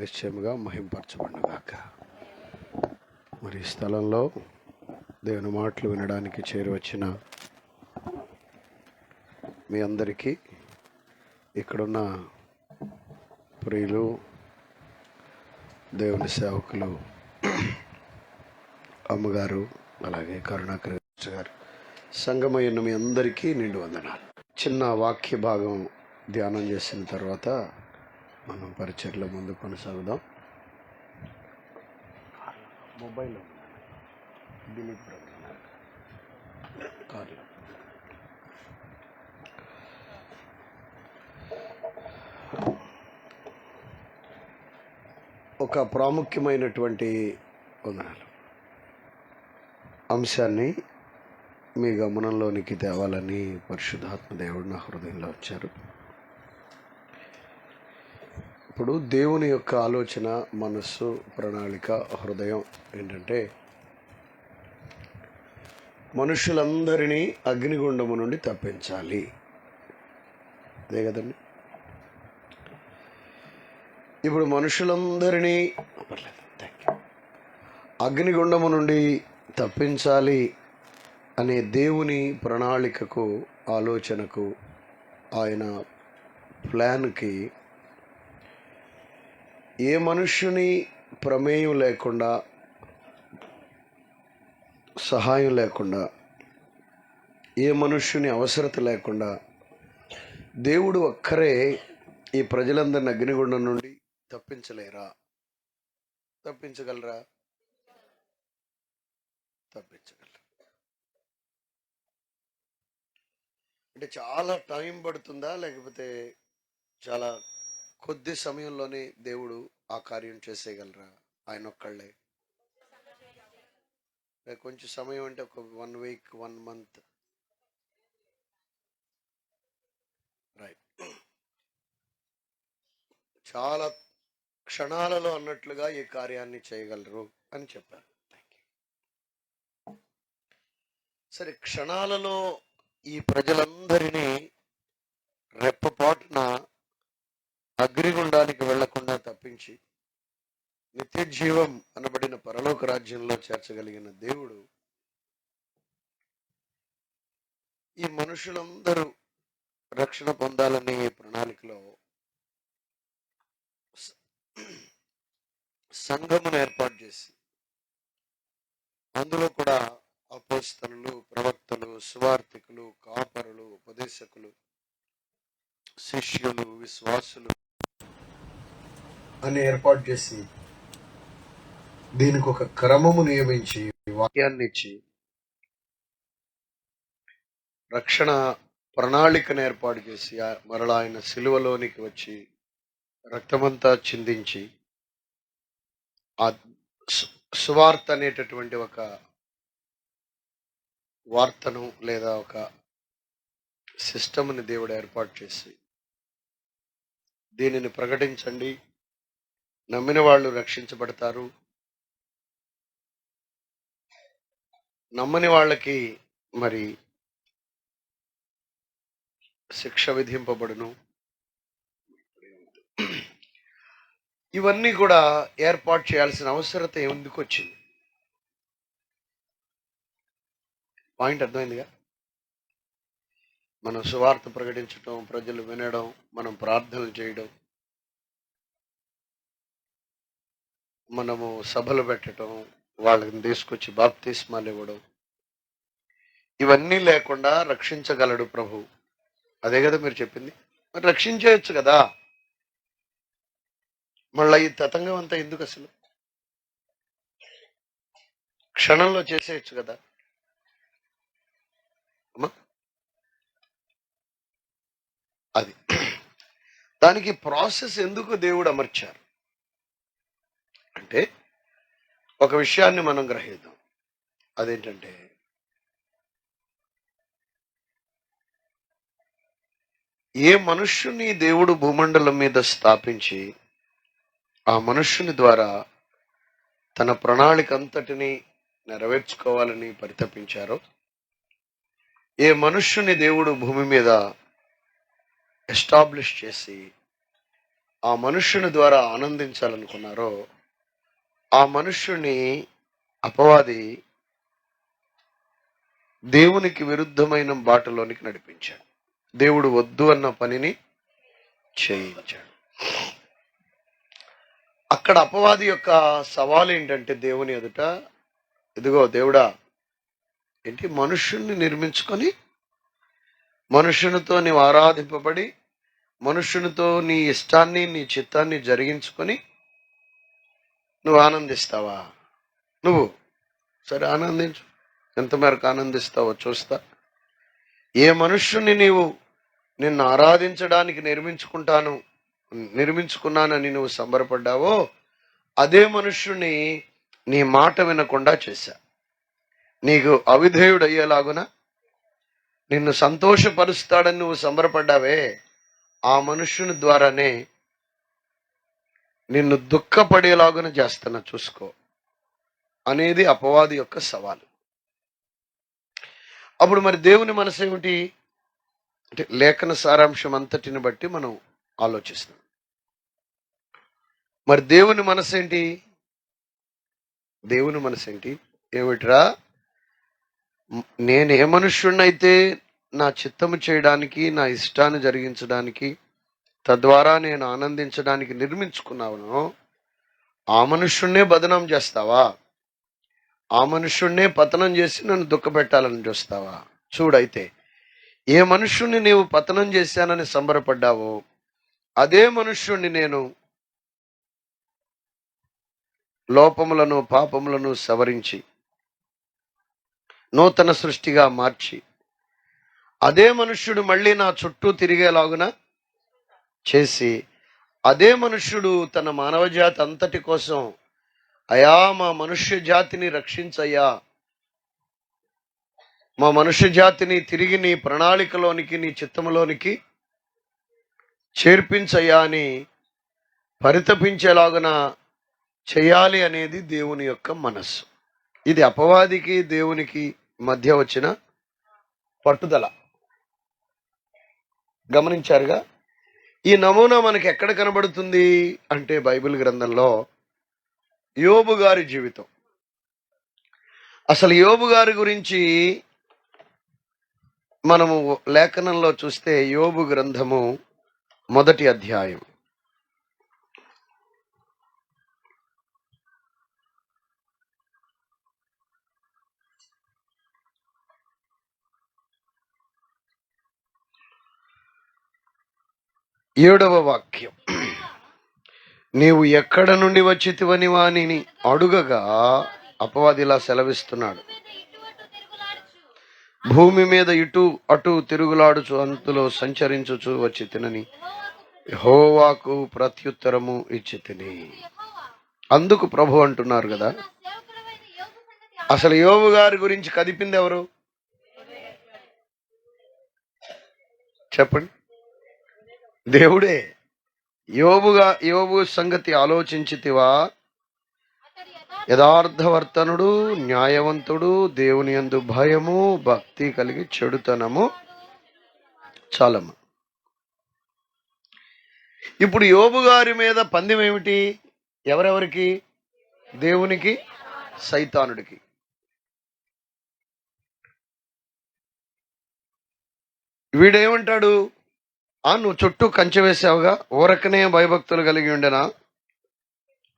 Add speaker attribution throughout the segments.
Speaker 1: నిశ్చయముగా మహింపరచబడుగాక. మరి ఈ స్థలంలో దేవుని మాటలు వినడానికి చేరువచ్చిన మీ అందరికీ, ఇక్కడున్న ప్రియులు, దేవుని సేవకులు, అమ్మగారు, అలాగే కరుణాకర్ గారు, సంగమయ్యన్న మీ అందరికీ నిండు వందనాలు. చిన్న వాక్య భాగం ధ్యానం చేసిన తర్వాత మనం పరిచర్లో ముందు కొనసాగుదాం. మొబైల్లో దిలీప్ కార్లో ఒక ప్రాముఖ్యమైనటువంటి అంశాన్ని మీ గమనంలోనికి తేవాలని పరిశుద్ధాత్మ దేవుడు నా హృదయంలో వచ్చారు. ఇప్పుడు దేవుని యొక్క ఆలోచన, మనస్సు, ప్రణాళిక, హృదయం ఏంటంటే మనుషులందరినీ అగ్నిగుండము నుండి తప్పించాలి. అదే కదండి. ఇప్పుడు మనుషులందరినీ అగ్నిగుండము నుండి తప్పించాలి అనే దేవుని ప్రణాళికకు, ఆలోచనకు, ఆయన ప్లాన్కి ఏ మనుష్యుని ప్రమేయం లేకుండా, సహాయం లేకుండా, ఏ మనుష్యుని అవసరత లేకుండా దేవుడు ఒక్కరే ఈ ప్రజలందరిని అగ్నిగుండం నుండి తప్పించలేరా? తప్పించగలరా? తప్పించగలరా? అంటే చాలా టైం పడుతుందా, లేకపోతే చాలా కొద్ది సమయంలోనే దేవుడు ఆ కార్యం చేసేయగలరా? ఆయన ఒక్కళ్ళే. కొంచెం సమయం అంటే ఒక 1 వీక్, 1 మంత్, రైట్. చాలా క్షణాలలో అన్నట్లుగా ఈ కార్యాన్ని చేయగలరు అని చెప్పారు. సరే, క్షణాలలో ఈ ప్రజలందరినీ రెప్పపాటున అగ్నిగుండానికి వెళ్లకుండా తప్పించి నిత్య జీవం అనబడిన పరలోక రాజ్యంలో చేర్చగలిగిన దేవుడు ఈ మనుషులందరూ రక్షణ పొందాలనే ఈ ప్రణాళికలో సంఘమును ఏర్పాటు చేసి, అందులో కూడా అపోస్తలులు, ప్రవక్తలు, సువార్థికులు, కాపరులు, ఉపదేశకులు, శిష్యులు, విశ్వాసులు అని ఏర్పాటు చేసి, దీనికి ఒక క్రమము నియమించి, వాక్యాన్ని ఇచ్చి, రక్షణ ప్రణాళికను ఏర్పాటు చేసి, మరలా ఆయన సిలువలోనికి వచ్చి రక్తమంతా చిందించి ఆ సువార్త అనేటటువంటి ఒక వార్తను లేదా ఒక సిస్టమ్ని దేవుడు ఏర్పాటు చేసి, దీనిని ప్రకటించండి, నమ్మిన వాళ్ళు రక్షించబడతారు, నమ్మని వాళ్ళకి మరి శిక్ష విధింపబడును. ఇవన్నీ కూడా ఏర్పాటు చేయాల్సిన అవసరత ఎందుకు వచ్చింది? పాయింట్ అర్థమైందిగా. మనం సువార్త ప్రకటించడం, ప్రజలు వినడం, మనం ప్రార్థనలు చేయడం, మనము సభలు పెట్టడం, వాళ్ళని తీసుకొచ్చి బాప్తిస్మాలు ఇవ్వడం, ఇవన్నీ లేకుండా రక్షించగలడు ప్రభు. అదే కదా మీరు చెప్పింది. మరి రక్షించేయచ్చు కదా. మళ్ళీ ఈ తతంగం అంతా ఎందుకు? అసలు క్షణంలో చేసేయచ్చు కదా. అది దానికి ప్రాసెస్ ఎందుకు దేవుడు అమర్చారు అంటే, ఒక విషయాన్ని మనం గ్రహిద్దాం. అదేంటంటే, ఏ మనుష్యుని దేవుడు భూమండలం మీద స్థాపించి ఆ మనుష్యుని ద్వారా తన ప్రణాళిక అంతటిని నెరవేర్చుకోవాలని పరితపించారో, ఏ మనుష్యుని దేవుడు భూమి మీద ఎస్టాబ్లిష్ చేసి ఆ మనుష్యుని ద్వారా ఆనందించాలనుకున్నారో ఆ మనుష్యుని అపవాది దేవునికి విరుద్ధమైన బాటలోనికి నడిపించాడు. దేవుడు వద్దు అన్న పనిని చేయించాడు. అక్కడ అపవాది యొక్క సవాలు ఏంటంటే దేవుని ఎదుట, ఇదిగో దేవుడా, ఏంటి మనుష్యుణ్ణి నిర్మించుకొని మనుష్యునితో నీవు ఆరాధింపబడి మనుష్యునితో నీ ఇష్టాన్ని నీ చిత్తాన్ని జరిగించుకొని నువ్వు ఆనందిస్తావా? నువ్వు సరే ఆనందించు, ఎంత మేరకు ఆనందిస్తావో చూస్తా. ఏ మనుష్యుని నీవు నిన్ను ఆరాధించడానికి నిర్మించుకున్నానని నువ్వు సంబరపడ్డావో అదే మనుష్యుని నీ మాట వినకుండా చేశా. నీకు అవిధేయుడయ్యేలాగున నిన్ను సంతోషపరుస్తాడని నువ్వు సంబరపడ్డావే, ఆ మనుష్యుని ద్వారానే నిన్ను దుఃఖపడేలాగున చేస్తున్నా చూసుకో అనేది అపవాది యొక్క సవాలు. అప్పుడు మరి దేవుని మనసు ఏమిటి అంటే లేఖన సారాంశం అంతటిని బట్టి మనం ఆలోచిస్తాం. మరి దేవుని మనసు ఏంటి? దేవుని మనసు ఏంటి? ఏమిట్రా, నేను ఏ మనుష్యుడినైతే నా చిత్తము చేయడానికి నా ఇష్టాన్ని జరిగించడానికి తద్వారా నేను ఆనందించడానికి నిర్మించుకున్నావునో ఆ మనుష్యుడినే బదనాం చేస్తావా? ఆ మనుష్యుడినే పతనం చేసి నన్ను దుఃఖపెట్టాలని చూస్తావా? చూడైతే ఏ మనుష్యుణ్ణి నీవు పతనం చేశానని సంబరపడ్డావో అదే మనుష్యుణ్ణి నేను లోపములను పాపములను సవరించి నూతన సృష్టిగా మార్చి అదే మనుష్యుడు మళ్ళీ నా చుట్టూ తిరిగేలాగున చేసి అదే మనుష్యుడు తన మానవజాతి అంతటి కోసం, అయా మా మనుష్య జాతిని రక్షించయ్యా, మా మనుష్య జాతిని తిరిగి నీ ప్రణాళికలోనికి నీ చిత్తములోనికి చేర్పించయ్యా అని పరితపించేలాగున చేయాలి అనేది దేవుని యొక్క మనస్సు. ఇది అపవాదికి దేవునికి మధ్య వచ్చిన పట్టుదల. గమనించారుగా? ఈ నమూనా మనకి ఎక్కడ కనబడుతుంది అంటే బైబిల్ గ్రంథంలో యోబు గారి జీవితం. అసలు యోబు గారి గురించి మనము లేఖనంలో చూస్తే యోబు గ్రంథము 1వ అధ్యాయం 7వ వాక్యం. నీవు ఎక్కడ నుండి వచ్చితివని వానిని అడుగగా అపవాది ఇలా సెలవిస్తున్నాడు, భూమి మీద ఇటు అటు తిరుగులాడుచు అంతులో సంచరించుచు వచ్చి తినని యెహోవాకు ప్రత్యుత్తరము ఇచ్చి తిని. అందుకు ప్రభు అంటున్నారు కదా, అసలు యోబు గారి గురించి కదిపింది ఎవరు చెప్పండి? దేవుడే. యోబు సంగతి ఆలోచించితివా? యథార్థవర్తనుడు, న్యాయవంతుడు, దేవుని యందు భయము భక్తి కలిగి చెడుతనము చాలమ్మ. ఇప్పుడు యోబు గారి మీద పందెం ఏమిటి? ఎవరెవరికి? దేవునికి, సైతానుడికి. వీడేమంటాడు? నువ్వు చుట్టూ కంచె వేసావుగా, ఊరకనే భయభక్తులు కలిగి ఉండెనా?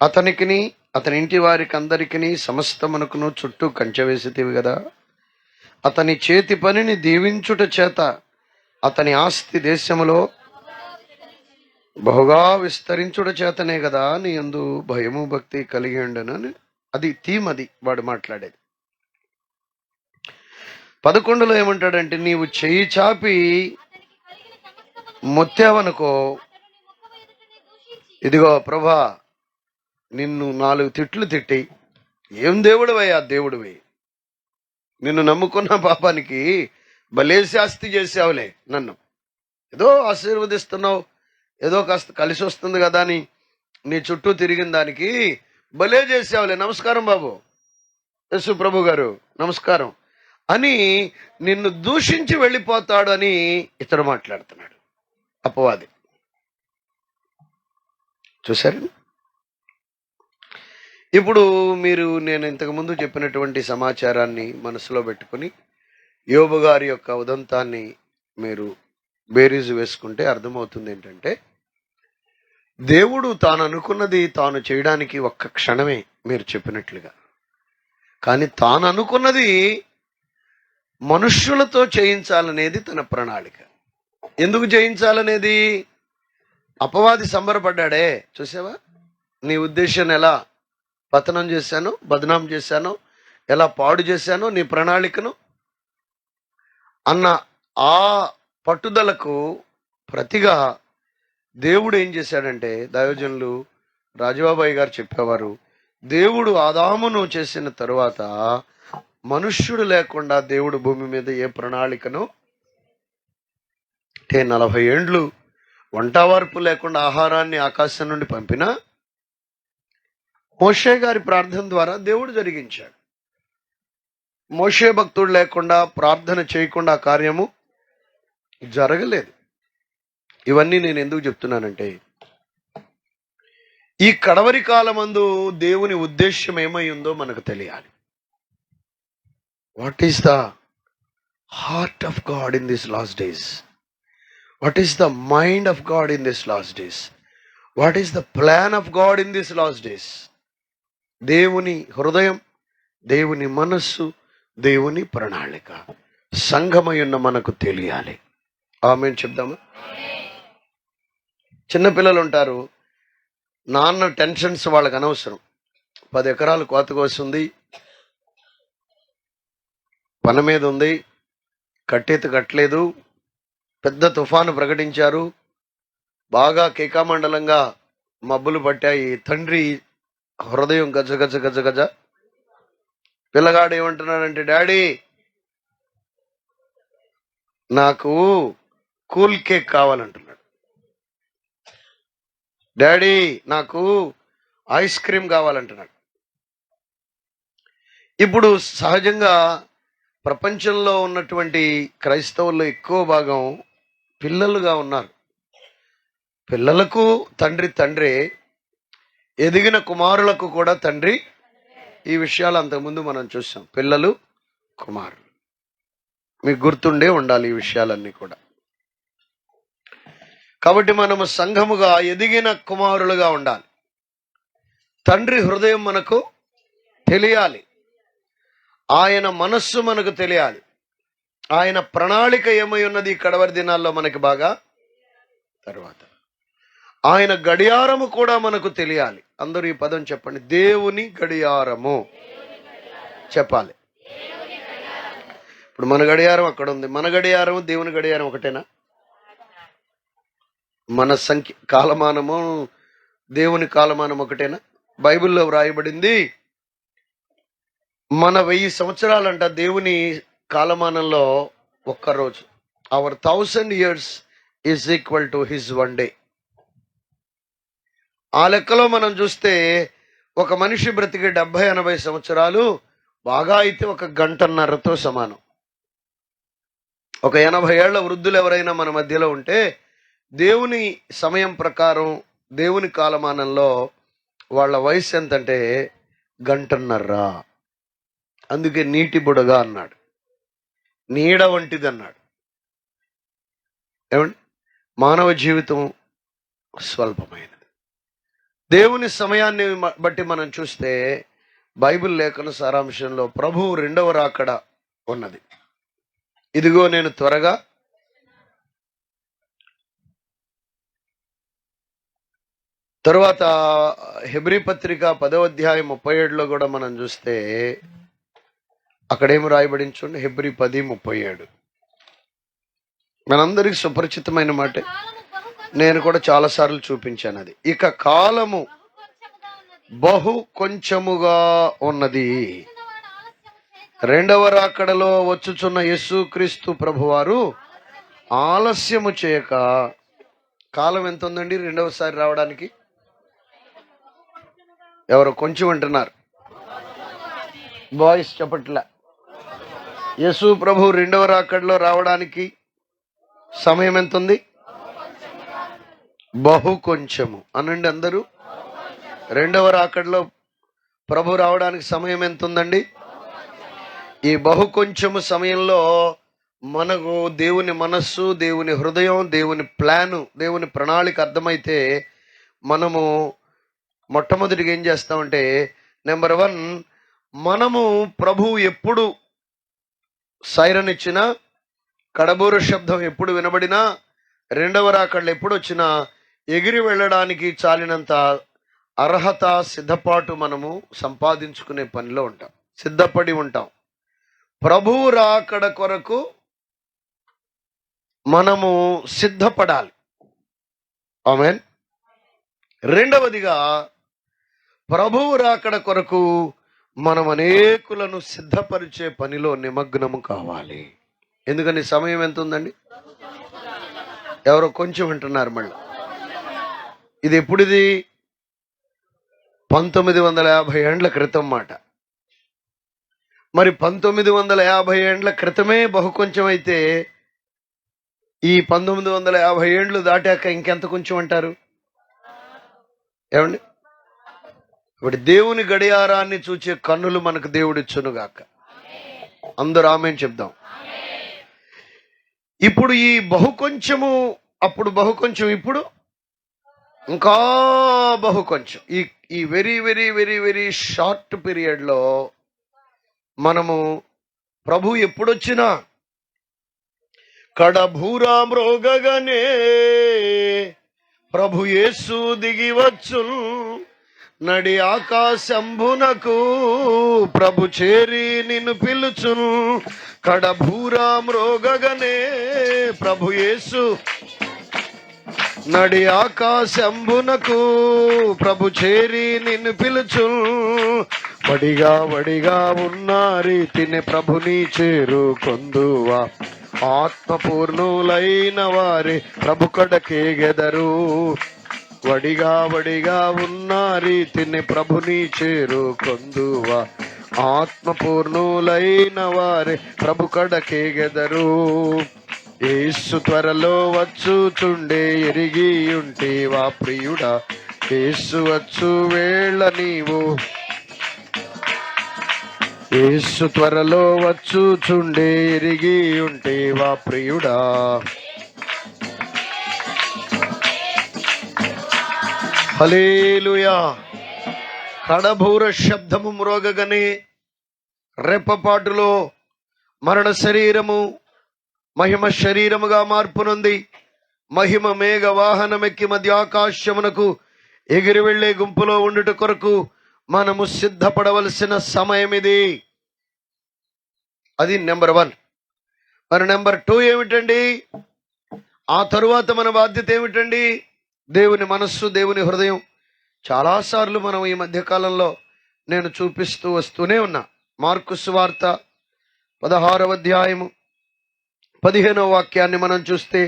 Speaker 1: అతనికిని అతని ఇంటి వారికి అందరికీ సమస్తమునకును చుట్టూ కంచె వేసితివి కదా. అతని చేతి పనిని దీవించుట చేత అతని ఆస్తి దేశములో బహుగా విస్తరించుట చేతనే కదా నీ యందు భయము భక్తి కలిగి ఉండెనని. అది అది వాడు మాట్లాడేది. 11లో ఏమంటాడంటే, నీవు చెయ్యి చాపి మొత్తావనుకో, ఇదిగో ప్రభా నిన్ను 4 తిట్లు తిట్టి, ఏం దేవుడివయ్యా దేవుడివి, నిన్ను నమ్ముకున్న పాపానికి భలే శాస్తి చేసావులే, నన్ను ఏదో ఆశీర్వదిస్తున్నావు, ఏదో కాస్త కలిసి వస్తుంది కదా అని నీ చుట్టూ తిరిగిన దానికి భలే చేసావులే, నమస్కారం బాబు, యేసు ప్రభు గారు నమస్కారం అని నిన్ను దూషించి వెళ్ళిపోతాడు అని ఇతడు మాట్లాడుతున్నాడు, అపవాది. చూసారు? ఇప్పుడు మీరు నేను ఇంతకుముందు చెప్పినటువంటి సమాచారాన్ని మనసులో పెట్టుకుని యోబు గారి యొక్క ఉదంతాన్ని మీరు బేరీజు వేసుకుంటే అర్థమవుతుంది ఏంటంటే, దేవుడు తాను అనుకున్నది తాను చేయడానికి ఒక్క క్షణమే మీరు చెప్పినట్లుగా, కానీ తాను అనుకున్నది మనుష్యులతో చేయించాలనేది తన ప్రణాళిక. ఎందుకు చేయించాలనేది? అపవాది సంబరపడ్డాడే, చూసావా? నీ ఉద్దేశాన్ని ఎలా పతనం చేశాను, బదనాం చేశాను, ఎలా పాడు చేశాను నీ ప్రణాళికను అన్న ఆ పట్టుదలకు ప్రతిగా దేవుడు ఏం చేశాడంటే, దైవజనులు రాజబాబాయి గారు చెప్పేవారు, దేవుడు ఆదామును చేసిన తరువాత మనుష్యుడు లేకుండా దేవుడు భూమి మీద ఏ ప్రణాళికను 40 ఏండ్లు వంటవార్పు లేకుండా ఆహారాన్ని ఆకాశం నుండి పంపినా మోషే గారి ప్రార్థన ద్వారా దేవుడు జరిగించాడు. మోషే భక్తుడు లేకుండా ప్రార్థన చేయకుండా ఆ కార్యము జరగలేదు. ఇవన్నీ నేను ఎందుకు చెప్తున్నానంటే, ఈ కడవరి కాలమందు దేవుని ఉద్దేశం ఏమై ఉందో మనకు తెలియాలి. What is the heart of God in this last days? What is the mind of God in this last days? What is the plan of God in this last days? దేవుని హృదయం, దేవుని మనస్సు, దేవుని ప్రణాళిక సంఘమయున్న మనకు తెలియాలి. ఆమేన్ చెప్దామా? చిన్నపిల్లలు ఉంటారు, నాన్న టెన్షన్స్ వాళ్ళకి అనవసరం. 10 ఎకరాలు కోత కోస్తుంది, పని మీద ఉంది, కట్టేది కట్టలేదు, పెద్ద తుఫాను ప్రకటించారు, బాగా కేకామండలంగా మబ్బులు పట్టాయి. తండ్రి హృదయం గజ గజ గజ గజ. పిల్లగాడు ఏమంటున్నాడంటే, డాడీ నాకు కూల్ కేక్ కావాలంటున్నాడు, డాడీ నాకు ఐస్ క్రీమ్ కావాలంటున్నాడు. ఇప్పుడు సహజంగా ప్రపంచంలో ఉన్నటువంటి క్రైస్తవుల్లో ఎక్కువ భాగం పిల్లలుగా ఉన్నారు. పిల్లలకు తండ్రి తండ్రే, ఎదిగిన కుమారులకు కూడా తండ్రి. ఈ విషయాలు అంతకుముందు మనం చూసాం, పిల్లలు కుమారులు. మీకు గుర్తుండే ఉండాలి ఈ విషయాలన్నీ కూడా. కాబట్టి మనము సంఘముగా ఎదిగిన కుమారులుగా ఉండాలి. తండ్రి హృదయం మనకు తెలియాలి, ఆయన మనస్సు మనకు తెలియాలి, ఆయన ప్రణాళిక ఏమై ఉన్నది కడవరి దినాల్లో మనకి బాగా తర్వాత. ఆయన గడియారము కూడా మనకు తెలియాలి. అందరూ ఈ పదం చెప్పండి, దేవుని గడియారము చెప్పాలి. ఇప్పుడు మన గడియారం అక్కడ ఉంది, మన గడియారం దేవుని గడియారం ఒకటేనా? మన సంఖ్య కాలమానము దేవుని కాలమానం ఒకటేనా? బైబిల్లో వ్రాయబడింది మన 1000 సంవత్సరాలంట దేవుని కాలమానంలో ఒక్కరోజు. Our 1000 years is equal to his 1 day. ఆ లెక్కలో మనం చూస్తే ఒక మనిషి బ్రతికి 70-80 సంవత్సరాలు బాగా అయితే 1 గంటన్నరతో సమానం. ఒక 80 ఏళ్ల వృద్ధులు ఎవరైనా మన మధ్యలో ఉంటే దేవుని సమయం ప్రకారం దేవుని కాలమానంలో వాళ్ళ వయసు ఎంతంటే 1.5 గంటన్నర. అందుకే నీటి బుడగ అన్నాడు, నీడ వంటిది అన్నాడు. ఏమండి, మానవ జీవితం స్వల్పమైనది. దేవుని సమయాన్ని బట్టి మనం చూస్తే బైబిల్ లేఖన సారాంశంలో ప్రభువు 2వ రాకడ ఉన్నది. ఇదిగో నేను త్వరగా. తరువాత హెబ్రీ పత్రిక 10వ అధ్యాయం 37లో కూడా మనం చూస్తే అక్కడేమి రాయబడింది చూడండి. హెబ్రీ 10:37 మనందరికి సుపరిచితమైన మాట, నేను కూడా చాలాసార్లు చూపించాను అది. ఇక కాలము బహు కొంచెముగా ఉన్నది, 2వ రాకడలో వచ్చుచున్న యేసుక్రీస్తు ప్రభువారు ఆలస్యము చేయక. కాలం ఎంత ఉందండి 2వసారి రావడానికి? ఎవరో కొంచెం అంటున్నారు, బాయ్స్ చెప్పట్లే. యేసు ప్రభు 2వ రాకడలో రావడానికి సమయం ఎంత ఉంది? బహు కొంచెము అనండి అందరూ. రెండవ రాకడలో ప్రభు రావడానికి సమయం ఎంత ఉందండి? ఈ బహు కొంచెము సమయంలో మనకు దేవుని మనస్సు, దేవుని హృదయం, దేవుని ప్లాను, దేవుని ప్రణాళిక అర్థమైతే మనము మొట్టమొదటిగా ఏం చేస్తామంటే, నెంబర్ 1, మనము ప్రభు ఎప్పుడు సైరన్ ఇచ్చినా, కడబూర శబ్దం ఎప్పుడు వినబడినా, రెండవ రాకడలు ఎప్పుడు వచ్చినా ఎగిరి వెళ్ళడానికి చాలినంత అర్హత, సిద్ధపాటు మనము సంపాదించుకునే పనిలో ఉంటాం, సిద్ధపడి ఉంటాం. ప్రభువు రాకడ కొరకు మనము సిద్ధపడాలి. ఆమేన్. రెండవదిగా, ప్రభువు రాకడ కొరకు మనం అనేకులను సిద్ధపరిచే పనిలో నిమగ్నము కావాలి. ఎందుకని సమయం ఎంత ఉందండి? ఎవరో కొంచెం వింటున్నారు మళ్ళీ. ఇది ఎప్పుడిది? 1950 ఏండ్ల క్రితం మాట. మరి 1950 ఏండ్ల క్రితమే బహు కొంచెం అయితే ఈ 1950 ఏండ్లు దాటాక ఇంకెంత కొంచెం అంటారు? ఏమండి? ఇప్పుడు దేవుని గడియారాన్ని చూచే కన్నులు మనకు దేవుడిచ్చునుగాక. అందరూ ఆమేన్ చెప్దాం. ఇప్పుడు ఈ బహు కొంచెము, అప్పుడు బహు కొంచెం, ఇప్పుడు ఇంకా బహు కొంచెం. ఈ very very very very short పీరియడ్లో మనము ప్రభు ఎప్పుడొచ్చినా కడభూరా మ్రోగగనే ప్రభు యేసు దిగివచ్చు, నడి ఆకాశంభునకు ప్రభు చేరి నిన్ను పిలుచు. కడభూరా మ్రోగగనే ప్రభు యేసు నడి ఆకాశంభునకు ప్రభు చేరి నిన్ను పిలుచు. వడిగా వడిగా ఉన్న రీతిని ప్రభుని చేరుకొందువా, ఆత్మపూర్ణులైన వారి ప్రభు కడకేగెదరు. వడిగా వడిగా ఉన్న రీతిని ప్రభుని చేరుకొందువా, ఆత్మపూర్ణులైన వారి ప్రభు కడకేగెదరు. యేసు త్వరలో వచ్చుచుండే ఎరిగి ఉంటివా ప్రియుడా, యేసు వచ్చు వేళ నీవు, యేసు త్వరలో వచ్చుచుండే ఎరిగి ఉంటివా ప్రియుడా. హల్లెలూయా. కడబూర శబ్దము మ్రోగగనే రెప్పపాటులో మరణ శరీరము మహిమ శరీరముగా మార్పునుంది. మహిమ మేఘ వాహనమెక్కి మధ్య ఆకాశమునకు ఎగిరి వెళ్లే గుంపులో ఉండుట కొరకు మనము సిద్ధపడవలసిన సమయం ఇది. అది నెంబర్ 1. మరి నెంబర్ 2 ఏమిటండి? ఆ తరువాత మన బాధ్యత ఏమిటండి? దేవుని మనస్సు, దేవుని హృదయం. చాలాసార్లు మనం ఈ మధ్యకాలంలో నేను చూపిస్తూ వస్తూనే ఉన్నా. మార్కు సువార్త 16వ అధ్యాయము 15వ వాక్యాన్ని మనం చూస్తే,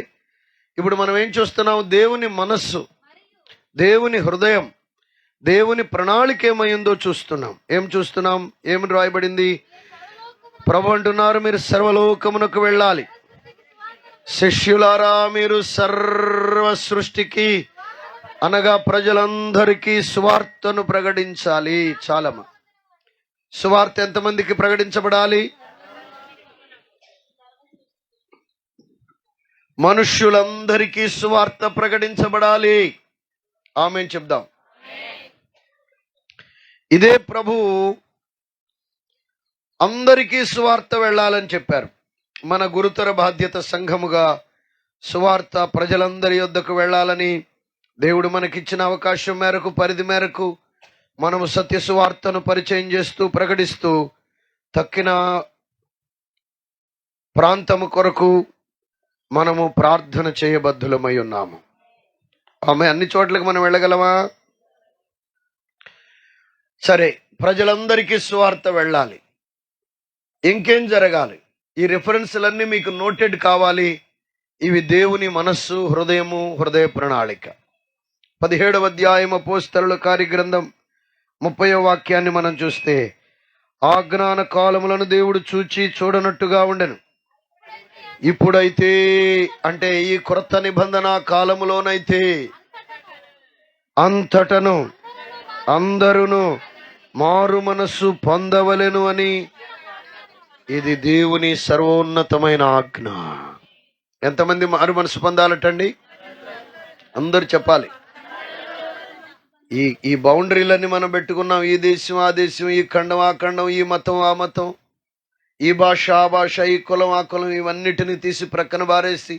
Speaker 1: ఇప్పుడు మనం ఏం చూస్తున్నాం? దేవుని మనస్సు, దేవుని హృదయం, దేవుని ప్రణాళిక ఏమైందో చూస్తున్నాం. ఏం చూస్తున్నాం? ఏమని రాయబడింది? ప్రభు అంటున్నారు, మీరు సర్వలోకమునకు వెళ్ళాలి, శిష్యులారా మీరు సర్వ సృష్టికి అనగా ప్రజలందరికీ సువార్తను ప్రకటించాలి. చాలమ్మా. సువార్త ఎంతమందికి ప్రకటించబడాలి? మనుష్యులందరికీ సువార్త ప్రకటించబడాలి. ఆమేన్ చెప్దాం. ఇదే ప్రభు అందరికీ సువార్త వెళ్ళాలని చెప్పారు. మన గురుతర బాధ్యత సంఘముగా సువార్త ప్రజలందరి యొద్దకు వెళ్ళాలని దేవుడు మనకిచ్చిన అవకాశం మేరకు, పరిధి మేరకు మనము సత్య సువార్తను పరిచయం చేస్తూ, ప్రకటిస్తూ, తక్కిన ప్రాంతము కొరకు మనము ప్రార్థన చేయబద్ధులమై ఉన్నాము. ఆమె అన్ని చోట్లకి మనం వెళ్ళగలమా? సరే, ప్రజలందరికీ సువార్త వెళ్ళాలి. ఇంకేం జరగాలి? ఈ రిఫరెన్స్లన్నీ మీకు నోటెడ్ కావాలి. ఇవి దేవుని మనస్సు, హృదయము, హృదయ ప్రణాళిక. 17వ అధ్యాయం అపోస్తలుల కార్యగ్రంథం 30వ వాక్యాన్ని మనం చూస్తే, ఆజ్ఞాన కాలములను దేవుడు చూచి చూడనట్టుగా ఉండెను. ఇప్పుడైతే, అంటే ఈ క్రొత్త నిబంధన కాలములోనైతే, అంతటను అందరూ మారు మనస్సు పొందవలెను అని ఇది దేవుని సర్వోన్నతమైన ఆజ్ఞ. ఎంతమంది మారు మనసు పొందాలటండి? అందరు చెప్పాలి. ఈ బౌండరీలన్నీ మనం పెట్టుకున్నాం. ఈ దేశం ఆ దేశం, ఈ ఖండం ఆ ఖండం, ఈ మతం ఆ మతం, ఈ భాష ఆ భాష, ఈ కులం ఆ కులం, ఇవన్నిటిని తీసి ప్రక్కన బారేసి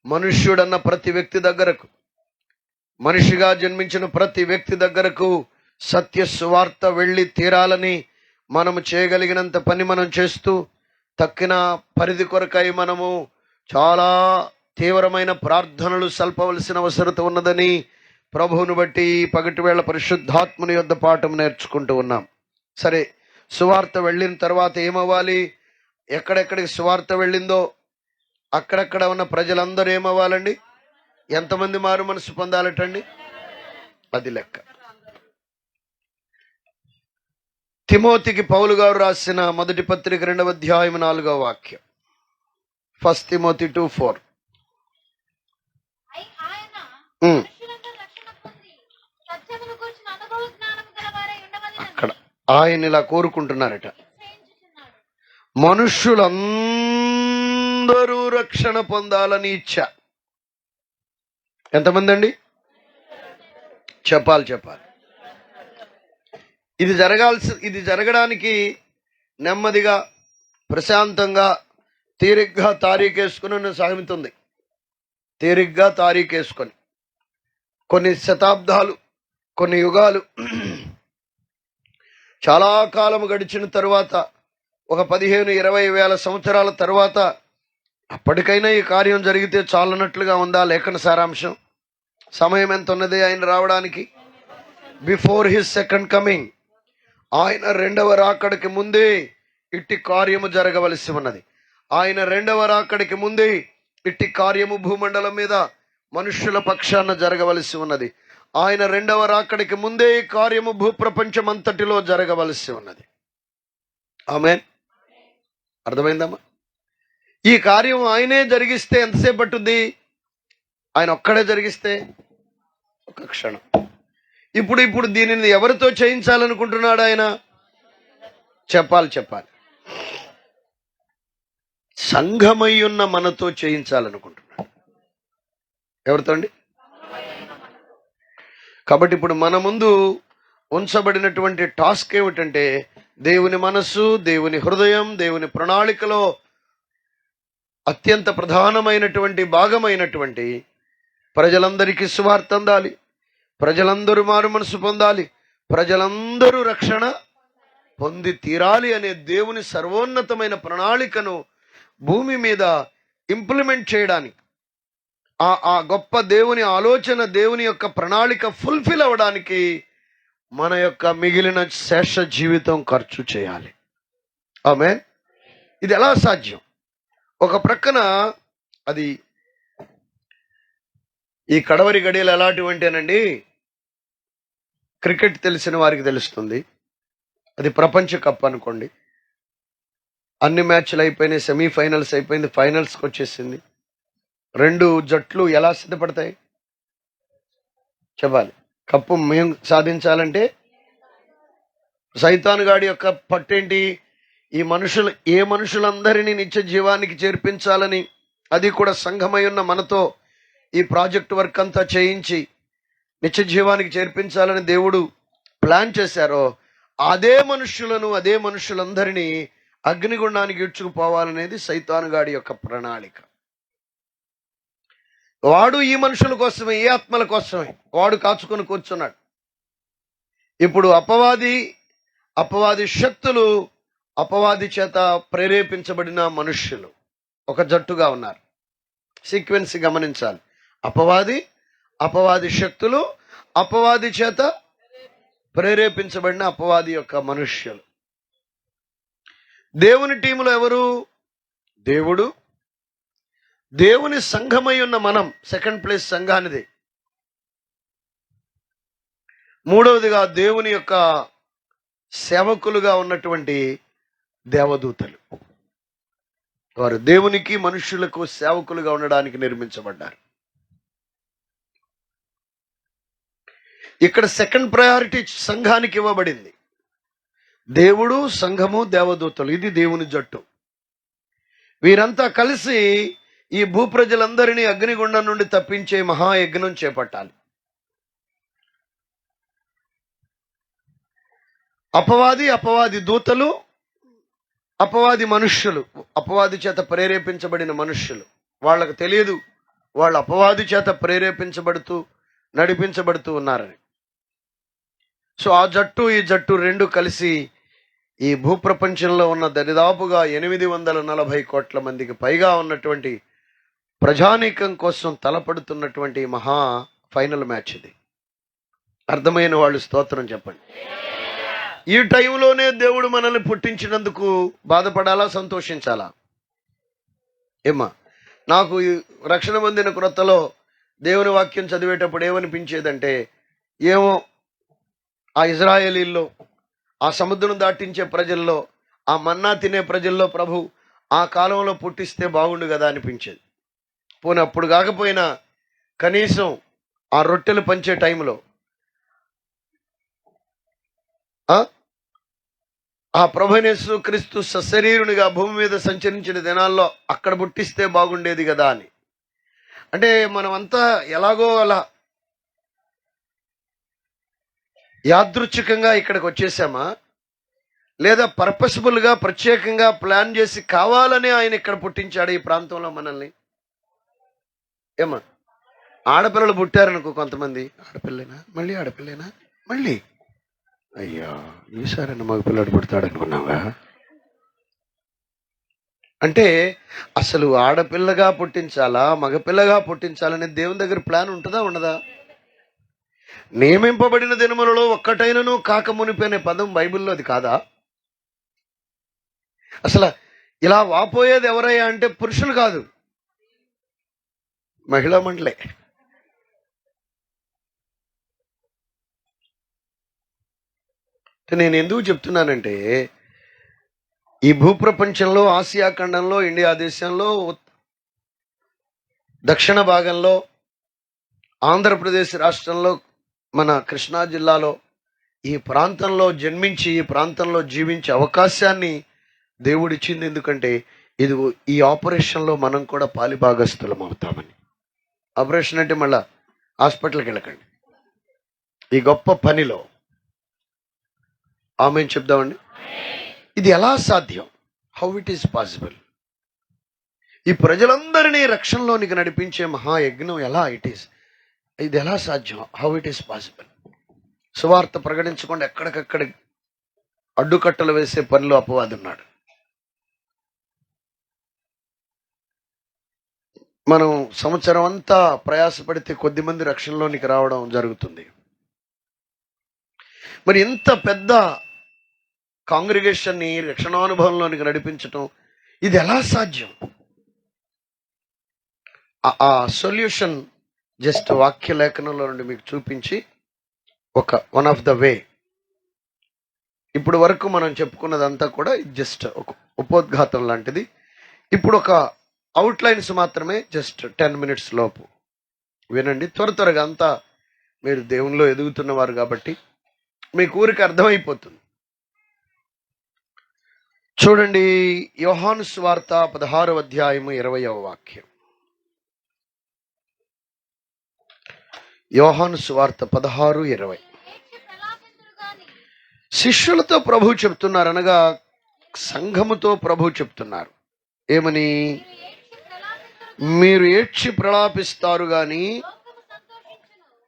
Speaker 1: మనుష్యుడన్న ప్రతి వ్యక్తి దగ్గరకు, మనిషిగా జన్మించిన ప్రతి వ్యక్తి దగ్గరకు సత్య సువార్త వెళ్ళి తీరాలని మనము చేయగలిగినంత పని మనం చేస్తూ, తక్కిన పరిధి కొరకై మనము చాలా తీవ్రమైన ప్రార్థనలు సల్పవలసిన అవసరత ఉన్నదని ప్రభువును బట్టి పగటి వేళ పరిశుద్ధాత్మని యొద్ద పాఠం నేర్చుకుంటూ ఉన్నాం. సరే, సువార్త వెళ్ళిన తర్వాత ఏమవ్వాలి? ఎక్కడెక్కడికి సువార్త వెళ్ళిందో అక్కడక్కడ ఉన్న ప్రజలందరూ ఏమవ్వాలండి? ఎంతమంది మారు మనసు పొందాలటండి? అది లెక్క. తిమోతికి పౌలు గారు రాసిన మొదటి పత్రిక 2వ అధ్యాయం 4వ వాక్యం. 1 Timothy 2:4. అక్కడ ఆయన ఇలా కోరుకుంటున్నారట, మనుష్యులందరూ రక్షణ పొందాలని ఇచ్చ. ఎంతమంది అండి? చెప్పాలి. ఇది జరగడానికి నెమ్మదిగా, ప్రశాంతంగా, తీరిగ్గా తారీఖేసుకుని సాగుతుంది. తీరిగ్గా తారీఖేసుకొని కొన్ని శతాబ్దాలు, కొన్ని యుగాలు, చాలా కాలం గడిచిన తరువాత, ఒక 15-20 వేల సంవత్సరాల తరువాత అప్పటికైనా ఈ కార్యం జరిగితే చాలన్నట్లుగా ఉందా లేఖన సారాంశం? సమయం ఎంత ఉన్నది ఆయన రావడానికి? బిఫోర్ హిస్ సెకండ్ కమింగ్, ఆయన రెండవ రాకడికి ముందే ఇట్టి కార్యము జరగవలసి ఉన్నది. ఆయన రెండవ రాకడికి ముందే ఇట్టి కార్యము భూమండలం మీద మనుష్యుల పక్షాన జరగవలసి ఉన్నది. ఆయన రెండవ రాకడికి ముందే ఈ కార్యము భూప్రపంచం అంతటిలో జరగవలసి ఉన్నది. ఆమేన్. అర్థమైందమ్మా? ఈ కార్యం ఆయనే జరిగిస్తే ఎంతసేపు పట్టుద్ది? ఆయన ఒక్కడే జరిగిస్తే ఒక క్షణం. ఇప్పుడు దీనిని ఎవరితో చేయించాలనుకుంటున్నాడు ఆయన? చెప్పాలి. సంఘమై ఉన్న మనతో చేయించాలనుకుంటున్నాడు. ఎవరితో అండి? కాబట్టి ఇప్పుడు మన ముందు ఉంచబడినటువంటి టాస్క్ ఏమిటంటే, దేవుని మనస్సు, దేవుని హృదయం, దేవుని ప్రణాళికలో అత్యంత ప్రధానమైనటువంటి భాగమైనటువంటి ప్రజలందరికీ సువార్త అందాలి, ప్రజలందరూ మారు మనసు పొందాలి, ప్రజలందరూ రక్షణ పొంది తీరాలి అనే దేవుని సర్వోన్నతమైన ప్రణాళికను భూమి మీద ఇంప్లిమెంట్ చేయడానికి, ఆ గొప్ప దేవుని ఆలోచన, దేవుని యొక్క ప్రణాళిక ఫుల్ఫిల్ అవ్వడానికి మన యొక్క మిగిలిన శేష జీవితం ఖర్చు చేయాలి. ఆమేన్. ఇది ఎలా సాధ్యం? ఒక ప్రక్కన అది ఈ కడవరి గడియలు ఎలాంటివంటేనండి, క్రికెట్ తెలిసిన వారికి తెలుస్తుంది. అది ప్రపంచ కప్ అనుకోండి. అన్ని మ్యాచ్లు అయిపోయినాయి, సెమీఫైనల్స్ అయిపోయింది, ఫైనల్స్కి వచ్చేసింది. 2 జట్లు ఎలా సిద్ధపడతాయి? చెప్పాలి. కప్పు మేము సాధించాలంటే సైతాను గాడి యొక్క పట్టేంటి? ఏ మనుషులందరినీ నిత్య జీవానికి చేర్పించాలని, అది కూడా సంఘమై ఉన్న మనతో ఈ ప్రాజెక్ట్ వర్క్ అంతా చేయించి నిత్య జీవానికి చేర్పించాలని దేవుడు ప్లాన్ చేశారో, అదే మనుషులందరినీ అగ్నిగుండానికి ఈడ్చుకుపోవాలనేది సైతాను గాడి యొక్క ప్రణాళిక. వాడు ఈ మనుషుల కోసమే, ఈ ఆత్మల కోసమే వాడు కాచుకొని కూర్చున్నాడు. ఇప్పుడు అపవాది శక్తులు, అపవాది చేత ప్రేరేపించబడిన మనుష్యులు ఒక జట్టుగా ఉన్నారు. సీక్వెన్స్ గమనించాలి. అపవాది శక్తులు, అపవాది చేత ప్రేరేపించబడిన అపవాది యొక్క మనుష్యులు. దేవుని టీములో ఎవరు? దేవుడు, దేవుని సంఘమై ఉన్న మనం. సెకండ్ ప్లేస్ సంఘానిది. మూడవదిగా దేవుని యొక్క సేవకులుగా ఉన్నటువంటి దేవదూతలు. వారు దేవునికి మనుష్యులకు సేవకులుగా ఉండడానికి నిర్మించబడ్డారు. ఇక్కడ సెకండ్ ప్రయారిటీ సంఘానికి ఇవ్వబడింది. దేవుడు, సంఘము, దేవదూతలు, ఇది దేవుని జట్టు. వీరంతా కలిసి ఈ భూప్రజలందరినీ అగ్నిగుండం నుండి తప్పించే మహాయజ్ఞం చేపట్టాలి. అపవాది దూతలు, అపవాది మనుష్యులు, అపవాది చేత ప్రేరేపించబడిన మనుష్యులు. వాళ్ళకు తెలియదు వాళ్ళు అపవాది చేత ప్రేరేపించబడుతూ నడిపించబడుతూ ఉన్నారని. సో ఆ జట్టు ఈ జట్టు రెండు కలిసి ఈ భూప్రపంచంలో ఉన్న దరిదాపుగా 840 కోట్ల మందికి పైగా ఉన్నటువంటి ప్రజానీకం కోసం తలపడుతున్నటువంటి మహా ఫైనల్ మ్యాచ్ ఇది. అర్థమైన వాళ్ళు స్తోత్రం చెప్పండి. ఈ టైంలోనే దేవుడు మనల్ని పుట్టించినందుకు బాధపడాలా, సంతోషించాలా? ఏమ్మా, నాకు ఈ రక్షణ పొందిన క్రొత్తలో దేవుని వాక్యం చదివేటప్పుడు ఏమనిపించేదంటే, ఏమో ఆ ఇజ్రాయేలీల్లో, ఆ సముద్రం దాటించే ప్రజల్లో, ఆ మన్నా తినే ప్రజల్లో ప్రభు ఆ కాలంలో పుట్టిస్తే బాగుండు కదా అనిపించేది. పోనీ అప్పుడు కాకపోయినా కనీసం ఆ రొట్టెలు పంచే టైంలో, ఆ ప్రభునేసు క్రీస్తు సశరీరునిగా భూమి మీద సంచరించిన దినాల్లో అక్కడ పుట్టిస్తే బాగుండేది కదా అని. అంటే మనమంతా ఎలాగో అలా యాదృచ్ఛికంగా ఇక్కడికి వచ్చేసామా, లేదా పర్పస్ఫుల్గా ప్రత్యేకంగా ప్లాన్ చేసి కావాలని ఆయన ఇక్కడ పుట్టించాడు ఈ ప్రాంతంలో మనల్ని? ఏమా, ఆడపిల్లలు పుట్టారనుకో, కొంతమంది ఆడపిల్లేనా, మళ్ళీ ఆడపిల్లేనా, మళ్ళీ అయ్యా ఈసారైనా మగ పిల్లడు పుడతాడు అనుకున్నావా? అంటే అసలు ఆడపిల్లగా పుట్టించాలా, మగపిల్లగా పుట్టించాలనే దేవుని దగ్గర ప్లాన్ ఉంటుందా, ఉండదా? నియమింపబడిన దినములలో ఒక్కటైనను కాక మునిపోయిన పదం బైబిల్లో అది కాదా? అసలు ఇలా వాపోయేది ఎవరయ్యా అంటే పురుషులు కాదు, మహిళా మండలే. నేను ఎందుకు చెప్తున్నానంటే, ఈ భూప్రపంచంలో, ఆసియా ఖండంలో, ఇండియా దేశంలో, దక్షిణ భాగంలో, ఆంధ్రప్రదేశ్ రాష్ట్రంలో, మన కృష్ణా జిల్లాలో, ఈ ప్రాంతంలో జన్మించి ఈ ప్రాంతంలో జీవించే అవకాశాన్ని దేవుడిచ్చింది. ఎందుకంటే ఇది ఈ ఆపరేషన్లో మనం కూడా పాలిభాగస్థులం అవుతామని. ఆపరేషన్ అంటే మళ్ళా హాస్పిటల్కి వెళ్ళకండి, ఈ గొప్ప పనిలో ఆమేన్ చెప్దామండి. ఇది ఎలా సాధ్యం? How it is possible? ఈ ప్రజలందరినీ రక్షణలోనికి నడిపించే మహాయజ్ఞం ఎలా ఇది ఎలా సాధ్యం? How it is possible? సువార్త ప్రకటించకుండా ఎక్కడికక్కడ అడ్డుకట్టలు వేసే పనిలో అపవాది ఉన్నాడు. మనం సంవత్సరం అంతా ప్రయాసపడితే కొద్దిమంది రక్షణలోనికి రావడం జరుగుతుంది. మరి ఇంత పెద్ద కాంగ్రిగేషన్ని రక్షణానుభవంలోనికి నడిపించటం ఇది ఎలా సాధ్యం? ఆ సొల్యూషన్ జస్ట్ వాక్య లేఖనంలో నుండి మీకు చూపించి వన్ ఆఫ్ ద వే. ఇప్పుడు వరకు మనం చెప్పుకున్నదంతా కూడా జస్ట్ ఒక ఉపోద్ఘాతం లాంటిది. ఇప్పుడు ఒక అవుట్లైన్స్ మాత్రమే, జస్ట్ 10 minutes లోపు వినండి. త్వరగా అంతా మీరు దేవునిలో ఎదుగుతున్నవారు కాబట్టి మీకు ఊరికి అర్థమైపోతుంది. చూడండి, యోహాను సువార్త 16వ అధ్యాయము 20వ వాక్యం. యోహాను సువార్త 16:20. శిష్యులతో ప్రభు చెప్తున్నారు, అనగా సంఘముతో ప్రభు చెప్తున్నారు. ఏమని? మీరు ఏడ్చి ప్రలాపిస్తారు గాని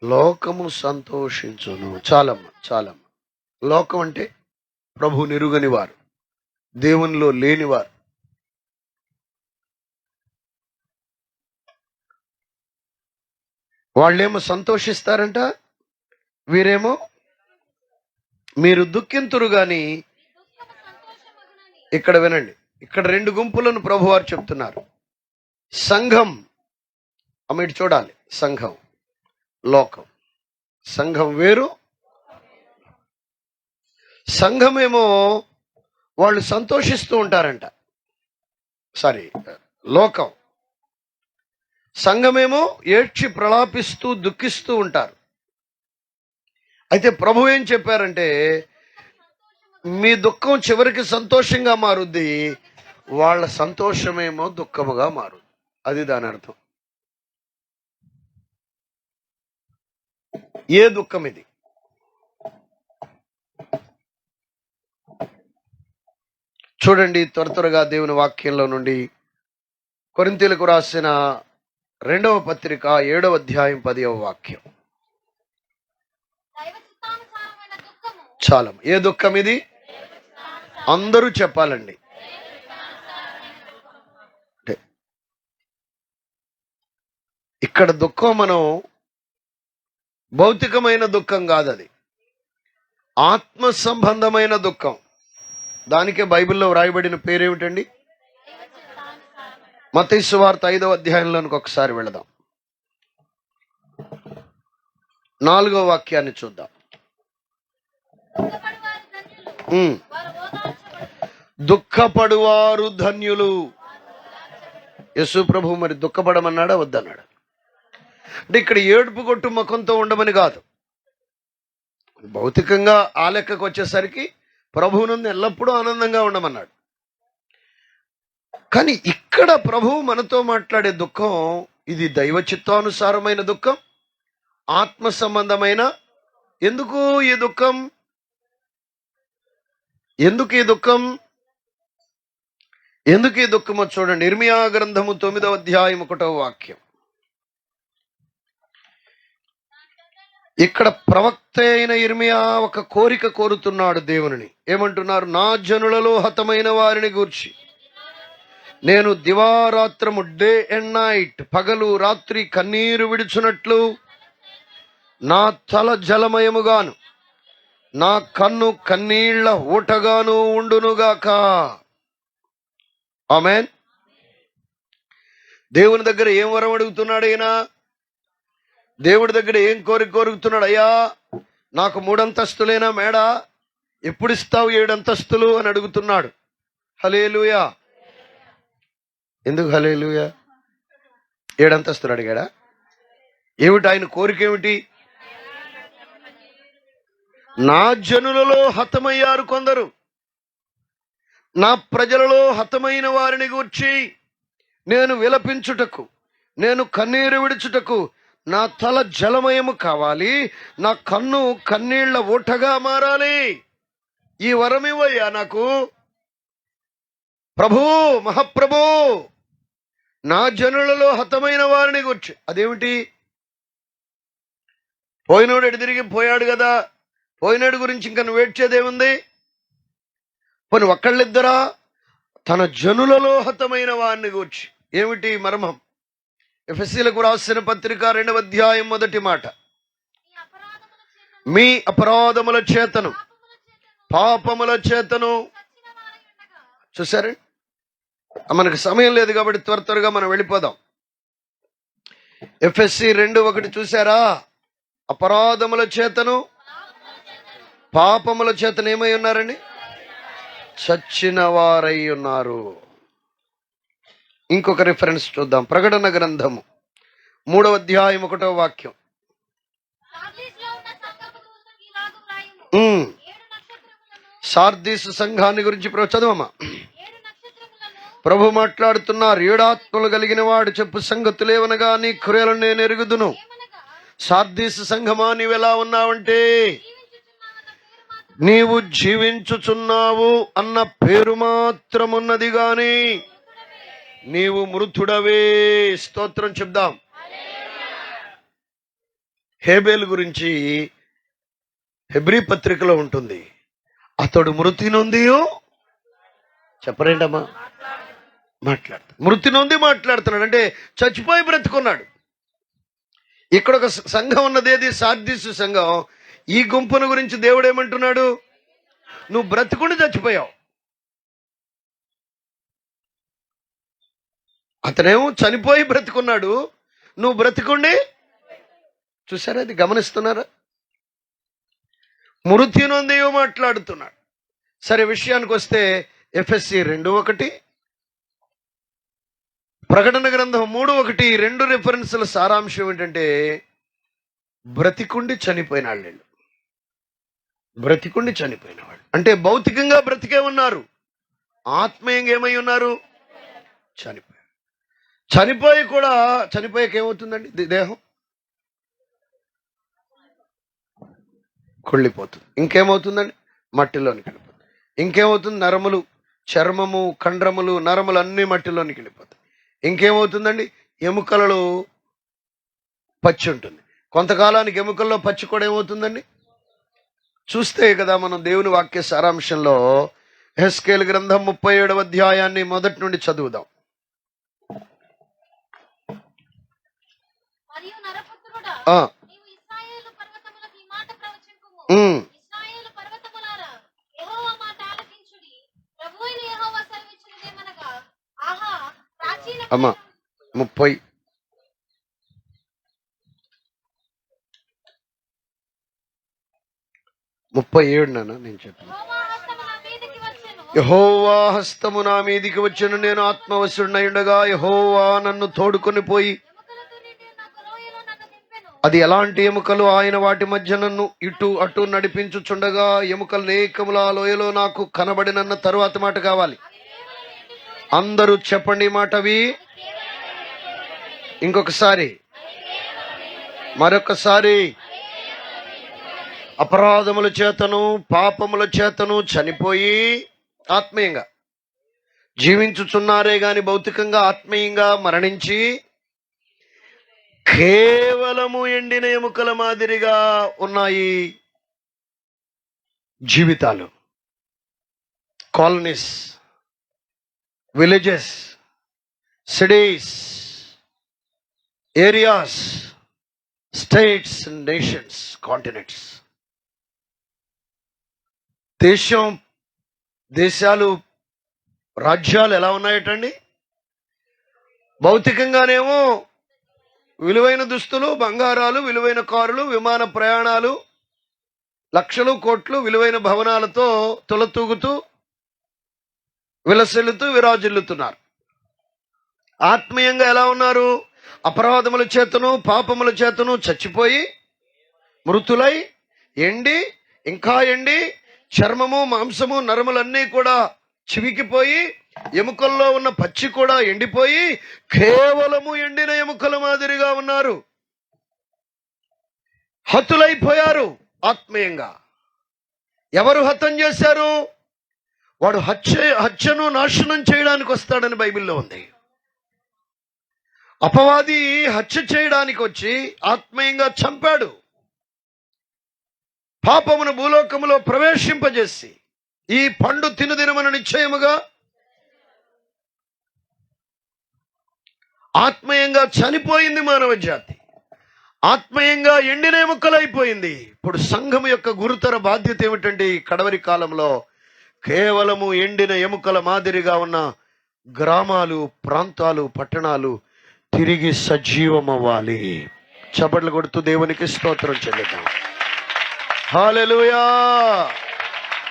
Speaker 1: లోకము సంతోషించును. చాలమ్మ. లోకం అంటే ప్రభు నిరుగని వారు, దేవునిలో లేనివారు. వాళ్ళేమో సంతోషిస్తారంట, వీరేమో మీరు దుఃఖింతురు గాని. ఇక్కడ వినండి, ఇక్కడ 2 గుంపులను ప్రభువారు చెప్తున్నారు. సంఘం, మీరు చూడాలి, సంఘం, లోకం. సంఘం వేరు. సంఘమేమో వాళ్ళు సంతోషిస్తూ ఉంటారంట. లోకం. సంఘమేమో ఏడ్చి ప్రలాపిస్తూ దుఃఖిస్తూ ఉంటారు. అయితే ప్రభు ఏం చెప్పారంటే, మీ దుఃఖం చివరికి సంతోషంగా మారుద్ది, వాళ్ళ సంతోషమేమో దుఃఖముగా మారు. అది దాని అర్థం. ఏ దుఃఖం ఇది? చూడండి త్వరగా దేవుని వాక్యంలో నుండి కొరింథీయులకు రాసిన 2వ పత్రిక 7వ అధ్యాయం 10వ వాక్యం. చాలా. ఏ దుఃఖం ఇది? అందరూ చెప్పాలండి. ఇక్కడ దుఃఖం మనం భౌతికమైన దుఃఖం కాదు, అది ఆత్మ సంబంధమైన దుఃఖం. దానికే బైబిల్లో వ్రాయబడిన పేరేమిటండి? మత్తయి సువార్త 5వ అధ్యాయంలోనికి ఒకసారి వెళదాం. 4వ వాక్యాన్ని చూద్దాం. దుఃఖపడువారు ధన్యులు. యేసు ప్రభు మరి దుఃఖపడమన్నాడా వద్దన్నాడా? అంటే ఇక్కడ ఏడుపు కొట్టు ముఖంతో ఉండమని కాదు. భౌతికంగా ఆ లెక్కకు వచ్చేసరికి ప్రభువు నుండి ఎల్లప్పుడూ ఆనందంగా ఉండమన్నాడు. కానీ ఇక్కడ ప్రభువు మనతో మాట్లాడే దుఃఖం ఇది దైవ చిత్తానుసారమైన దుఃఖం, ఆత్మ సంబంధమైన. ఎందుకు ఈ దుఃఖం? ఎందుకు ఈ దుఃఖమో చూడండి. ఇర్మియా గ్రంథము 9వ అధ్యాయం 1వ వాక్యం. ఇక్కడ ప్రవక్త అయిన ఇర్మియా ఒక కోరిక కోరుతున్నాడు దేవునిని. ఏమంటున్నారు? నా జనులలో హతమైన వారిని గూర్చి నేను దివారాత్రము, డే అండ్ నైట్, పగలు రాత్రి కన్నీరు విడుచున్నట్లు నా తల జలమయముగాను నా కన్ను కన్నీళ్ల ఊటగాను ఉండునుగాక. ఆమేన్. దేవుని దగ్గర ఏం వరం అడుగుతున్నాడు ఈయన? దేవుడి దగ్గర ఏం కోరుకుతున్నాడు? అయ్యా నాకు 3 అంతస్తులేనా మేడా, ఎప్పుడు ఇస్తావు 7 అంతస్తులు అని అడుగుతున్నాడు. హల్లెలూయా. ఎందుకు హల్లెలూయా? 7 అంతస్తులు అడిగాడా? ఏమిటి ఆయన కోరిక? ఏమిటి? నా జనులలో హతమయ్యారు కొందరు, నా ప్రజలలో హతమైన వారిని గూర్చి నేను విలపించుటకు, నేను కన్నీరు విడుచుటకు నా తల జలమయము కావాలి, నా కన్ను కన్నీళ్ల ఊటగా మారాలి. ఈ వరమివయ్యా నాకు ప్రభు, మహాప్రభు. నా జనులలో హతమైన వారిని గూర్చి. అదేమిటి? పోయినోడు ఎటు తిరిగి పోయాడు కదా, పోయినాడు గురించి ఇంకా నువ్వు ఏడ్చేదేముంది? పోనీ ఒక్కళ్ళిద్దరా? తన జనులలో హతమైన వారిని గూర్చి. ఏమిటి మర్మం? ఎఫెసీయులకు రాసిన పత్రిక 2వ అధ్యాయం 1వ మాట. మీ అపరాధముల చేతను పాపముల చేతను. చూసారు? మనకు సమయం లేదు కాబట్టి త్వరగా మనం వెళ్ళిపోదాం. ఎఫెసీ 2:1 చూసారా? అపరాధముల చేతను పాపముల చేతను ఏమై ఉన్నారండి? చచ్చిన వారై ఉన్నారు. ఇంకొక రిఫరెన్స్ చూద్దాం. ప్రకటన గ్రంథము 3వ అధ్యాయం 1వ వాక్యం. సార్దీసు సంఘాన్ని గురించి చదవమా. ప్రభు మాట్లాడుతున్నారు. 7 ఆత్మలు కలిగిన వాడు చెప్పు సంగతులేవనగా నీ క్రియలను నేను ఎరుగుదును. సార్దీసు సంఘమా, నీవెలా ఉన్నావంటే నీవు జీవించుచున్నావు అన్న పేరు మాత్రమున్నది గాని నీవు మృతుడవే. స్తోత్రం చెప్దాం. హేబేలు గురించి హెబ్రీ పత్రికలో ఉంటుంది. అతడు మృతి నొందియో చెప్పరేంటమ్మా మృతి నొంది మాట్లాడుతున్నాడు, అంటే చచ్చిపోయి బ్రతుకున్నాడు. ఇక్కడ ఒక సంఘం ఉన్నది, ఏది? సార్దీసు సంఘం. ఈ గుంపును గురించి దేవుడు ఏమంటున్నాడు? నువ్వు బ్రతుకుండి చచ్చిపోయావు. అతనేమో చనిపోయి బ్రతుకున్నాడు, నువ్వు బ్రతుకుండి. చూసారా? అది గమనిస్తున్నారా? మృతి నొందియో మాట్లాడుతున్నాడు. సరే, విషయానికి వస్తే ఎఫెసీ 2:1, ప్రకటన గ్రంథం 3:1 2 రిఫరెన్స్ల సారాంశం ఏంటంటే బ్రతికుండి చనిపోయినాళ్ళు. బ్రతికుండి చనిపోయిన వాళ్ళు. అంటే భౌతికంగా బ్రతికే ఉన్నారు, ఆత్మీయంగా ఏమై ఉన్నారు? చనిపోయారు. చనిపోయి కూడా చనిపోయాక ఏమవుతుందండి? దేహం కుళ్ళిపోతుంది. ఇంకేమవుతుందండి? మట్టిలోనికి వెళ్ళిపోతుంది. ఇంకేమవుతుంది? నరములు, చర్మము, కండ్రములు, నరములు అన్నీ మట్టిలోనికి వెళ్ళిపోతాయి. ఇంకేమవుతుందండి? ఎముకలలో పచ్చి ఉంటుంది. కొంతకాలానికి ఎముకల్లో పచ్చి కూడా ఏమవుతుందండి? చూస్తే కదా మనం దేవుని వాక్య సారాంశంలో యెహెజ్కేలు గ్రంథం 37వ అధ్యాయాన్ని మొదటి నుండి చదువుదాం. అమ్మా 37 నేను చెప్పాను. యెహోవా హస్తము నా మీదికి వచ్చెను, నేను ఆత్మవశుడనై ఉండగా యెహోవా నన్ను తోడుకొని పోయి. అది ఎలాంటి ఎముకలు? ఆయన వాటి మధ్య నన్ను ఇటు అటు నడిపించుచుండగా ఎముకలు అనేకములు ఆ లోయలో నాకు కనబడినన్న తరువాత మాట కావాలి. అందరూ చెప్పండి మాట. అవి ఇంకొకసారి, మరొకసారి. అపరాధముల చేతను పాపముల చేతను చనిపోయి ఆత్మీయంగా జీవించుచున్నారే గాని భౌతికంగా ఆత్మీయంగా మరణించి కేవలము ఎండిన ఎముకల మాదిరిగా ఉన్నాయి జీవితాలు. Colonies, villages, cities, areas, states, nations, continents. దేశాలు, రాజ్యాలు ఎలా ఉన్నాయటండి? భౌతికంగానేమో విలువైన దుస్తులు, బంగారాలు, విలువైన కారులు, విమాన ప్రయాణాలు, లక్షలు కోట్లు విలువైన భవనాలతో తొలతూగుతూ విలసిల్లుతూ విరాజిల్లుతున్నారు. ఆత్మీయంగా ఎలా ఉన్నారు? అపరాధముల చేతను పాపముల చేతను చచ్చిపోయి మృతులై ఎండి, ఇంకా ఎండి, చర్మము, మాంసము, నరములన్నీ కూడా చివికిపోయి ఎముకల్లో ఉన్న పచ్చి కూడా ఎండిపోయి కేవలము ఎండిన ఎముకల మాదిరిగా ఉన్నారు. హతులైపోయారు ఆత్మీయంగా. ఎవరు హతం చేశారు? వాడు హత్యను నాశనం చేయడానికి వస్తాడని బైబిల్లో ఉంది. అపవాది హత్య చేయడానికి వచ్చి ఆత్మీయంగా చంపాడు. పాపమును భూలోకములో ప్రవేశింపజేసి ఈ పండు తినుదినమని నిశ్చయముగా ఆత్మీయంగా చనిపోయింది మానవ జాతి. ఆత్మీయంగా ఎండిన ఎముకలైపోయింది. ఇప్పుడు సంఘం యొక్క గురుతర బాధ్యత ఏమిటంటే ఈ కడవరి కాలంలో కేవలము ఎండిన ఎముకల మాదిరిగా ఉన్న గ్రామాలు, ప్రాంతాలు, పట్టణాలు తిరిగి సజీవమవ్వాలి. చప్పట్లు కొడుతూ దేవునికి స్తోత్రం చెల్లిద్దాం. హల్లెలూయా,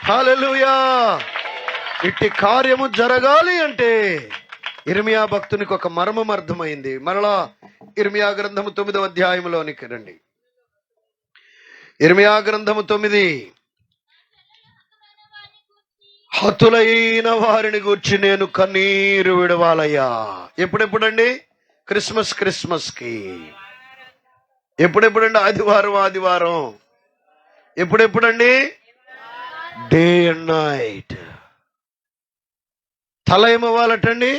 Speaker 1: హల్లెలూయా. ఇట్టి కార్యము జరగాలి అంటే ఇర్మియా భక్తునికి ఒక మర్మం అర్థమైంది. మరలా ఇర్మియా గ్రంథము 9వ అధ్యాయంలోనికి రండి. ఇర్మియా గ్రంథము 9. హతులైన వారిని గూర్చి నేను కన్నీరు విడవాలయ్యా. ఎప్పుడెప్పుడండి? క్రిస్మస్కి. ఎప్పుడెప్పుడండి? ఆదివారం. ఎప్పుడెప్పుడండి? Day and night. తల ఏమవ్వాలటండి?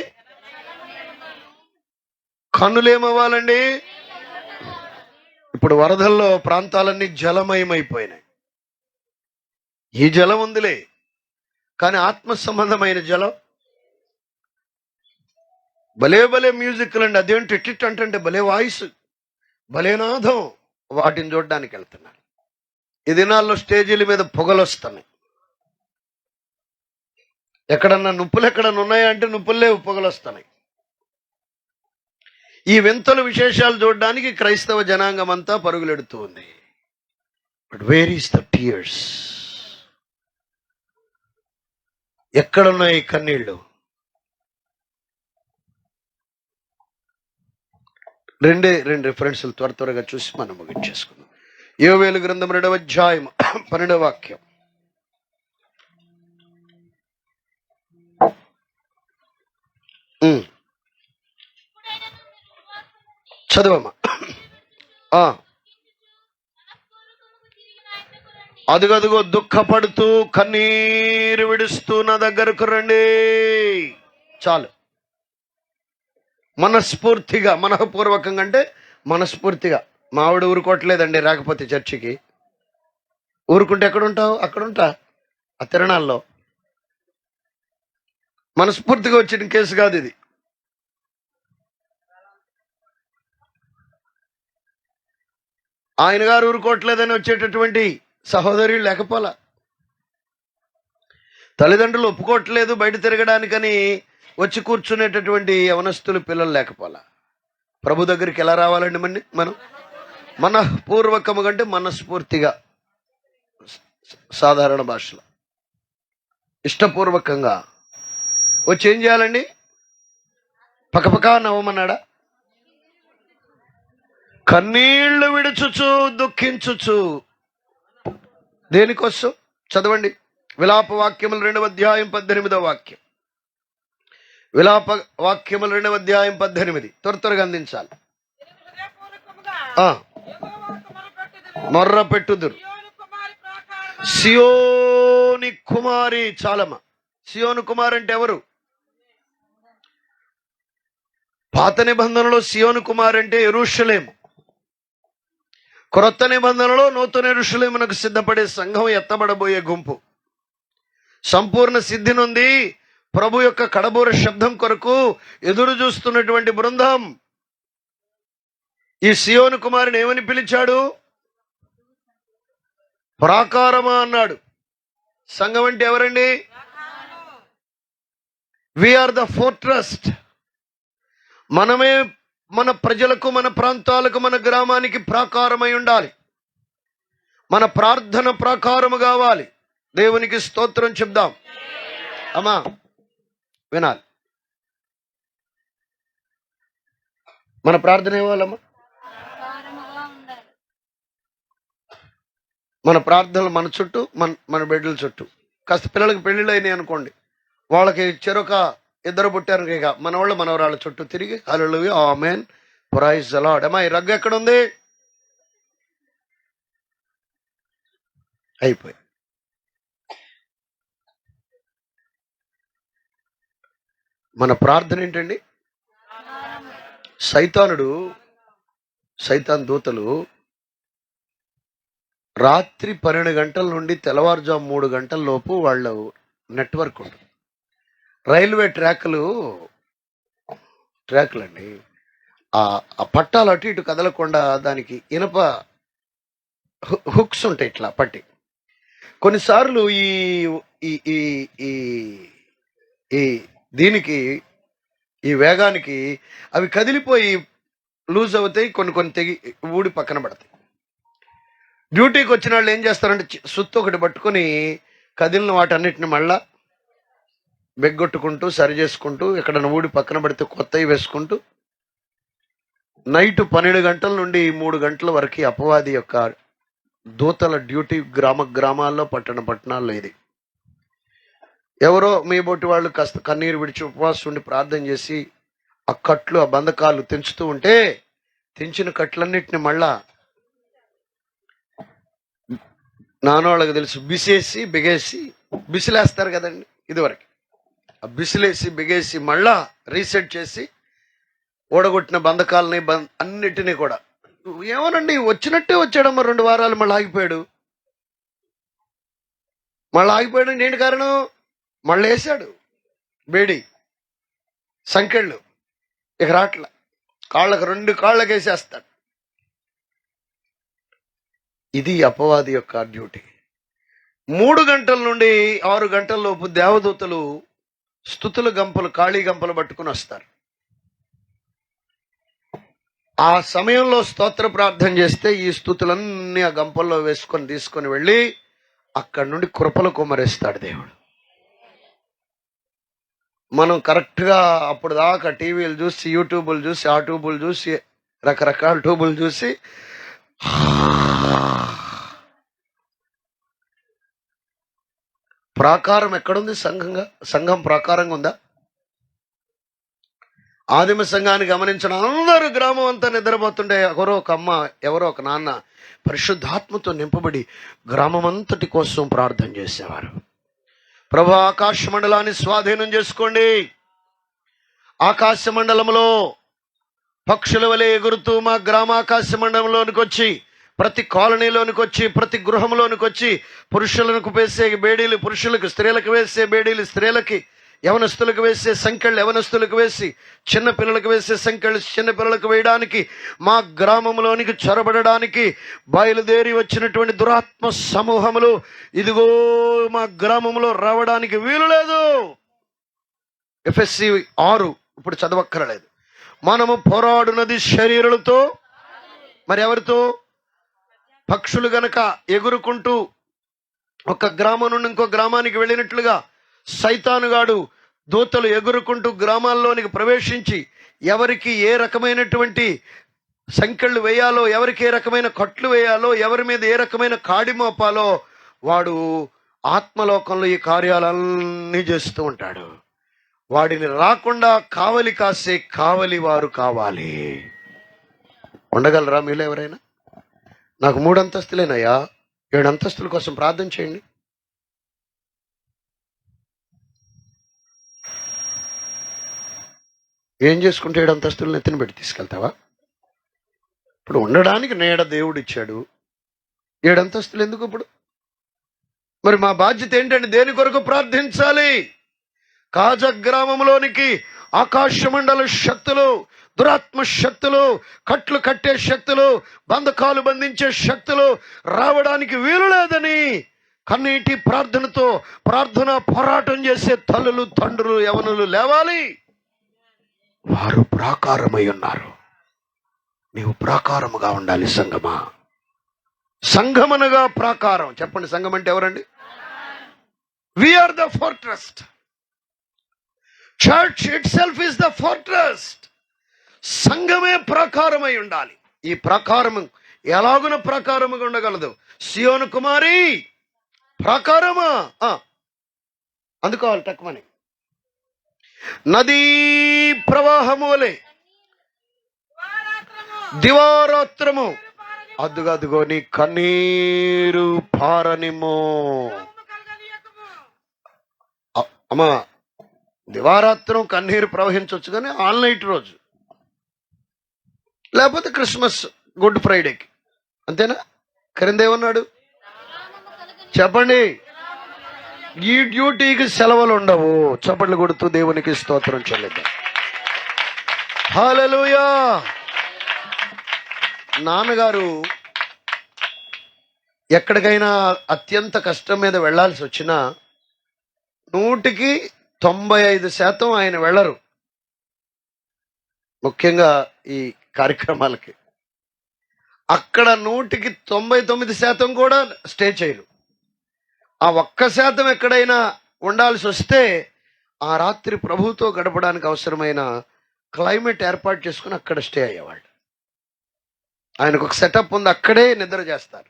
Speaker 1: కన్నులు ఏమవ్వాలండి? ఇప్పుడు వరదల్లో ప్రాంతాలన్నీ జలమయమైపోయినాయి. ఈ జలం ఉందిలే, కానీ ఆత్మ సంబంధమైన జలం భలే మ్యూజిక్లు అండి. అదేంటి టిట్ అంటే భలే వాయిస్, భలే నాదం. వాటిని చూడడానికి వెళ్తున్నారు. ఈ దినాల్లో స్టేజీల మీద పొగలు వస్తున్నాయి. ఎక్కడన్నా నొప్పులు ఎక్కడన్నా ఉన్నాయా అంటే నొప్పులు లేవు, పొగలు వస్తున్నాయి. ఈ వింతలు విశేషాలు చూడడానికి క్రైస్తవ జనాంగం అంతా పరుగులెడుతూ ఉంది. But where is the tears? ఎక్కడున్నాయి కన్నీళ్ళు? రెండు రిఫరెన్స్లు త్వరగా చూసి మనం ముగించేసుకుందాం. యోవేలు గ్రంథం 2వ అధ్యాయం 12వ వాక్యం. చదవమ్మా. అదుగదుగో దుఃఖపడుతూ కన్నీరు విడుస్తూ నా దగ్గరకు రండి. చాలు. మనస్ఫూర్తిగా, మనఃపూర్వకంగా అంటే మనస్ఫూర్తిగా. మావిడ ఊరుకోవట్లేదండి రాకపోతే చర్చికి. ఊరుకుంటే ఎక్కడుంటావు? అక్కడుంటా, ఆ తిరణాల్లో. మనస్ఫూర్తిగా వచ్చిన కేసు కాదు ఇది. ఆయన గారు ఊరుకోవట్లేదని వచ్చేటటువంటి సహోదరులు లేకపోలా. తల్లిదండ్రులు ఒప్పుకోవట్లేదు బయట తిరగడానికని వచ్చి కూర్చునేటటువంటి యవనస్తులు పిల్లలు లేకపోలా. ప్రభు దగ్గరికి ఎలా రావాలండి? మనం మనఃపూర్వకము కంటే మనస్ఫూర్తిగా, సాధారణ భాషలో ఇష్టపూర్వకంగా వచ్చి ఏం చేయాలండి? పక్కపక్క నవ్వమన్నాడా? కన్నీళ్లు విడుచుచు దుఃఖించుచు. దేనికోసం? చదవండి. విలాప వాక్యములు 2వ అధ్యాయం 18వ వాక్యం. విలాప వాక్యములు 2వ అధ్యాయం 18. త్వరగా అందించాలి. మొర్ర పెట్టుదురు సియోని కుమారి. చాలమ్మ. సియోను కుమారి అంటే ఎవరు? పాత నిబంధనలో సియోను కుమారి అంటే యెరూషలేము. క్రొత్త నిబంధనలో నూతన యెరూషలేమునకు సిద్ధపడే సంఘం, ఎత్తబడబోయే గుంపు, సంపూర్ణ సిద్ధి నుండి ప్రభు యొక్క కడబూర శబ్దం కొరకు ఎదురు చూస్తున్నటువంటి బృందం. ఈ సియోను కుమారుని ఏమని పిలిచాడు? ప్రాకారమా అన్నాడు. సంఘం అంటే ఎవరండి? We are the fortress. మనమే మన ప్రజలకు, మన ప్రాంతాలకు, మన గ్రామానికి ప్రాకారమై ఉండాలి. మన ప్రార్థన ప్రాకారము కావాలి. దేవునికి స్తోత్రం చెప్దాం. అమ్మా వినాలి. మన ప్రార్థన ఇవ్వాలమ్మా. మన ప్రార్థనలు మన చుట్టూ, మన బిడ్డల చుట్టూ. కాస్త పిల్లలకి పెళ్ళిళ్ళు అయినాయి అనుకోండి, వాళ్ళకి చెరొక 2 పుట్టారు, ఇక మనవాళ్ళు మనవరాళ్ళ చుట్టూ తిరిగి హల్లెలూయా, ఆమేన్, ప్రైజ్ ది లార్డ్. అమ్మా ఈ రగ్గు ఎక్కడుంది? అయిపోయి. మన ప్రార్థన ఏంటండి? సైతాన్ దూతలు రాత్రి 12 గంటల నుండి తెల్లవారుజాము 3 గంటల లోపు వాళ్ళ నెట్వర్క్ ఉంటుంది. రైల్వే ట్రాక్లు అండి, ఆ పట్టాలు అటు ఇటు కదలకుండా దానికి ఇనప హుక్స్ ఉంటాయి ఇట్లా పట్టి. కొన్నిసార్లు ఈ దీనికి, ఈ వేగానికి అవి కదిలిపోయి లూజ్ అవుతాయి, కొన్ని తెగి ఊడి పక్కన పడతాయి. డ్యూటీకి వచ్చిన వాళ్ళు ఏం చేస్తారంటే సుత్తు ఒకటి పట్టుకొని కదిలిన వాటన్నిటిని మళ్ళా బెగ్గొట్టుకుంటూ సరి చేసుకుంటూ, ఎక్కడన్నా ఊడి పక్కన పడితే కొత్తవి వేసుకుంటూ నైట్ 12 గంటల నుండి 3 గంటల వరకు అపవాది యొక్క దూతల డ్యూటీ గ్రామాల్లో, పట్టణాల్లో ఇది. ఎవరో మీ బొట్టి వాళ్ళు కాస్త కన్నీరు విడిచి ఉపవాసం ఉండి ప్రార్థన చేసి ఆ కట్లు, ఆ బంధకాలు తెంచుతూ ఉంటే, తెంచిన కట్లన్నిటిని మళ్ళా నాన్నవాళ్ళకి తెలుసు బిసేసి బిగేసి, బిసిలేస్తారు కదండి ఇదివరకు, ఆ బిసిలేసి బిగేసి మళ్ళా రీసెట్ చేసి ఓడగొట్టిన బంధకాలని అన్నిటినీ కూడా. ఏమోనండి, వచ్చినట్టే వచ్చాడమ్మా. 2 వారాలు మళ్ళీ ఆగిపోయాడు. అంటే ఏంటి కారణం? మళ్ళీ వేసాడు బేడి సంకెళ్ళు, ఇక రాట్ల. కాళ్ళకు 2 కాళ్ళకి వేసేస్తాడు. ఇది అపవాది యొక్క డ్యూటీ. 3 గంటల నుండి 6 గంటల లోపు దేవదూతలు స్తుతుల గంపలు, ఖాళీ గంపలు పట్టుకుని వస్తారు. ఆ సమయంలో స్తోత్ర ప్రార్థన చేస్తే ఈ స్తుతులన్నీ ఆ గంపల్లో తీసుకొని వెళ్ళి అక్కడి నుండి కృపలు కుమ్మరిస్తాడు దేవుడు. మనం కరెక్ట్గా అప్పుడు దాకా టీవీలు చూసి, యూట్యూబులు చూసి, ఆ ట్యూబులు చూసి, రకరకాల ట్యూబులు చూసి ప్రాకారం ఎక్కడుంది? సంఘం ప్రాకారంగా ఉందా? ఆదిమ సంఘాన్ని గమనించిన అందరూ గ్రామం అంతా నిద్రపోతుంటే ఎవరో ఒక నాన్న పరిశుద్ధాత్మతో నింపబడి గ్రామం అంతటి కోసం ప్రార్థన చేసేవారు. ప్రభు, ఆకాశ మండలాన్ని స్వాధీనం చేసుకోండి. ఆకాశ మండలంలో పక్షుల వలె ఎగురుతూ మా గ్రామాకాశ మండలంలోనికి వచ్చి, ప్రతి కాలనీలోనికి వచ్చి, ప్రతి గృహంలోనికి వచ్చి, పురుషులకు వేసే బేడీలు పురుషులకు, స్త్రీలకు వేసే బేడీలు స్త్రీలకి, యవనస్తులకు వేసే సంఖ్యలు యవనస్తులకు వేసి, చిన్న పిల్లలకు వేసే సంఖ్యలు చిన్న పిల్లలకు వేయడానికి, మా గ్రామంలోనికి చొరబడడానికి బయలుదేరి వచ్చినటువంటి దురాత్మ సమూహములు ఇదిగో మా గ్రామంలో రావడానికి వీలు లేదు. ఎఫెస్సి 6 ఇప్పుడు చదవక్కరలేదు. మనము పోరాడునది శరీరులతో, మరి ఎవరితో? పక్షులు గనక ఎగురుకుంటూ ఒక గ్రామం నుండి ఇంకో గ్రామానికి వెళ్ళినట్లుగా సైతానుగాడు దూతలు ఎగురుకుంటూ గ్రామాల్లోనికి ప్రవేశించి ఎవరికి ఏ రకమైనటువంటి సంకెళ్ళు వేయాలో, ఎవరికి ఏ రకమైన కట్లు వేయాలో, ఎవరి మీద ఏ రకమైన కాడి మోపాలో వాడు ఆత్మలోకంలో ఈ కార్యాలన్నీ చేస్తూ ఉంటాడు. వాడిని రాకుండా కావలి కాసే కావలి వారు కావాలి. ఉండగలరా మీలో ఎవరైనా? నాకు 3 అంతస్తులేనయ్యా, 7 అంతస్తుల కోసం ప్రార్థన చేయండి. ఏం చేసుకుంటే 7 అంతస్తులు నెత్తిన పెట్టి తీసుకెళ్తావా? ఇప్పుడు ఉండడానికి నీడ దేవుడు ఇచ్చాడు, 7 అంతస్తులు ఎందుకు ఇప్పుడు? మరి మా బాధ్యత ఏంటంటే దేని కొరకు ప్రార్థించాలి? కాజ గ్రామంలోనికి ఆకాశ మండల శక్తులు, దురాత్మ శక్తులు, కట్లు కట్టే శక్తులు, బంధకాలు బంధించే శక్తులు రావడానికి వీలు లేదని కన్నీటి ప్రార్థనతో ప్రార్థన పోరాటం చేసే తల్లులు, తండ్రులు, యవనులు లేవాలి. వారు ప్రాకారమై ఉన్నారు. నీవు ప్రాకారముగా ఉండాలి సంఘమా. సంఘమనగా ప్రాకారం. చెప్పండి, సంఘం అంటే ఎవరండి? We are the fortress. Church itself is the fortress. సంఘమే ప్రాకారమై ఉండాలి. ఈ ప్రాకారము ఎలాగున ప్రాకారముగా ఉండగలదు? సియోను కుమారి ప్రాకారమా? అందుకోవాలి టక్మని. నదీ ప్రవాహము వలె దివారాత్రము అదుగో నీ కన్నీరు పారనిమో. అమ్మా, దివారాత్రం కన్నీరు ప్రవహించవచ్చు, కానీ ఆల్ నైట్ రోజు, లేకపోతే క్రిస్మస్, గుడ్ ఫ్రైడేకి, అంతేనా? క్రిందేమన్నాడు చెప్పండి? ఈ డ్యూటీకి సెలవులు ఉండవు. చప్పట్లు కొడుతూ దేవునికి స్తోత్రం చెల్లిద్దాం. హల్లెలూయా. నాన్నగారు ఎక్కడికైనా అత్యంత కష్టం మీద వెళ్లాల్సి వచ్చినా 95% ఆయన వెళ్ళరు, ముఖ్యంగా ఈ కార్యక్రమాలకి. అక్కడ 99% కూడా స్టే చేయరు. ఆ 1% ఎక్కడైనా ఉండాల్సి వస్తే ఆ రాత్రి ప్రభువుతో గడపడానికి అవసరమైన క్లైమేట్ ఏర్పాటు చేసుకుని అక్కడ స్టే అయ్యేవాళ్ళు. ఆయనకు ఒక సెటప్ ఉంది, అక్కడే నిద్ర చేస్తారు.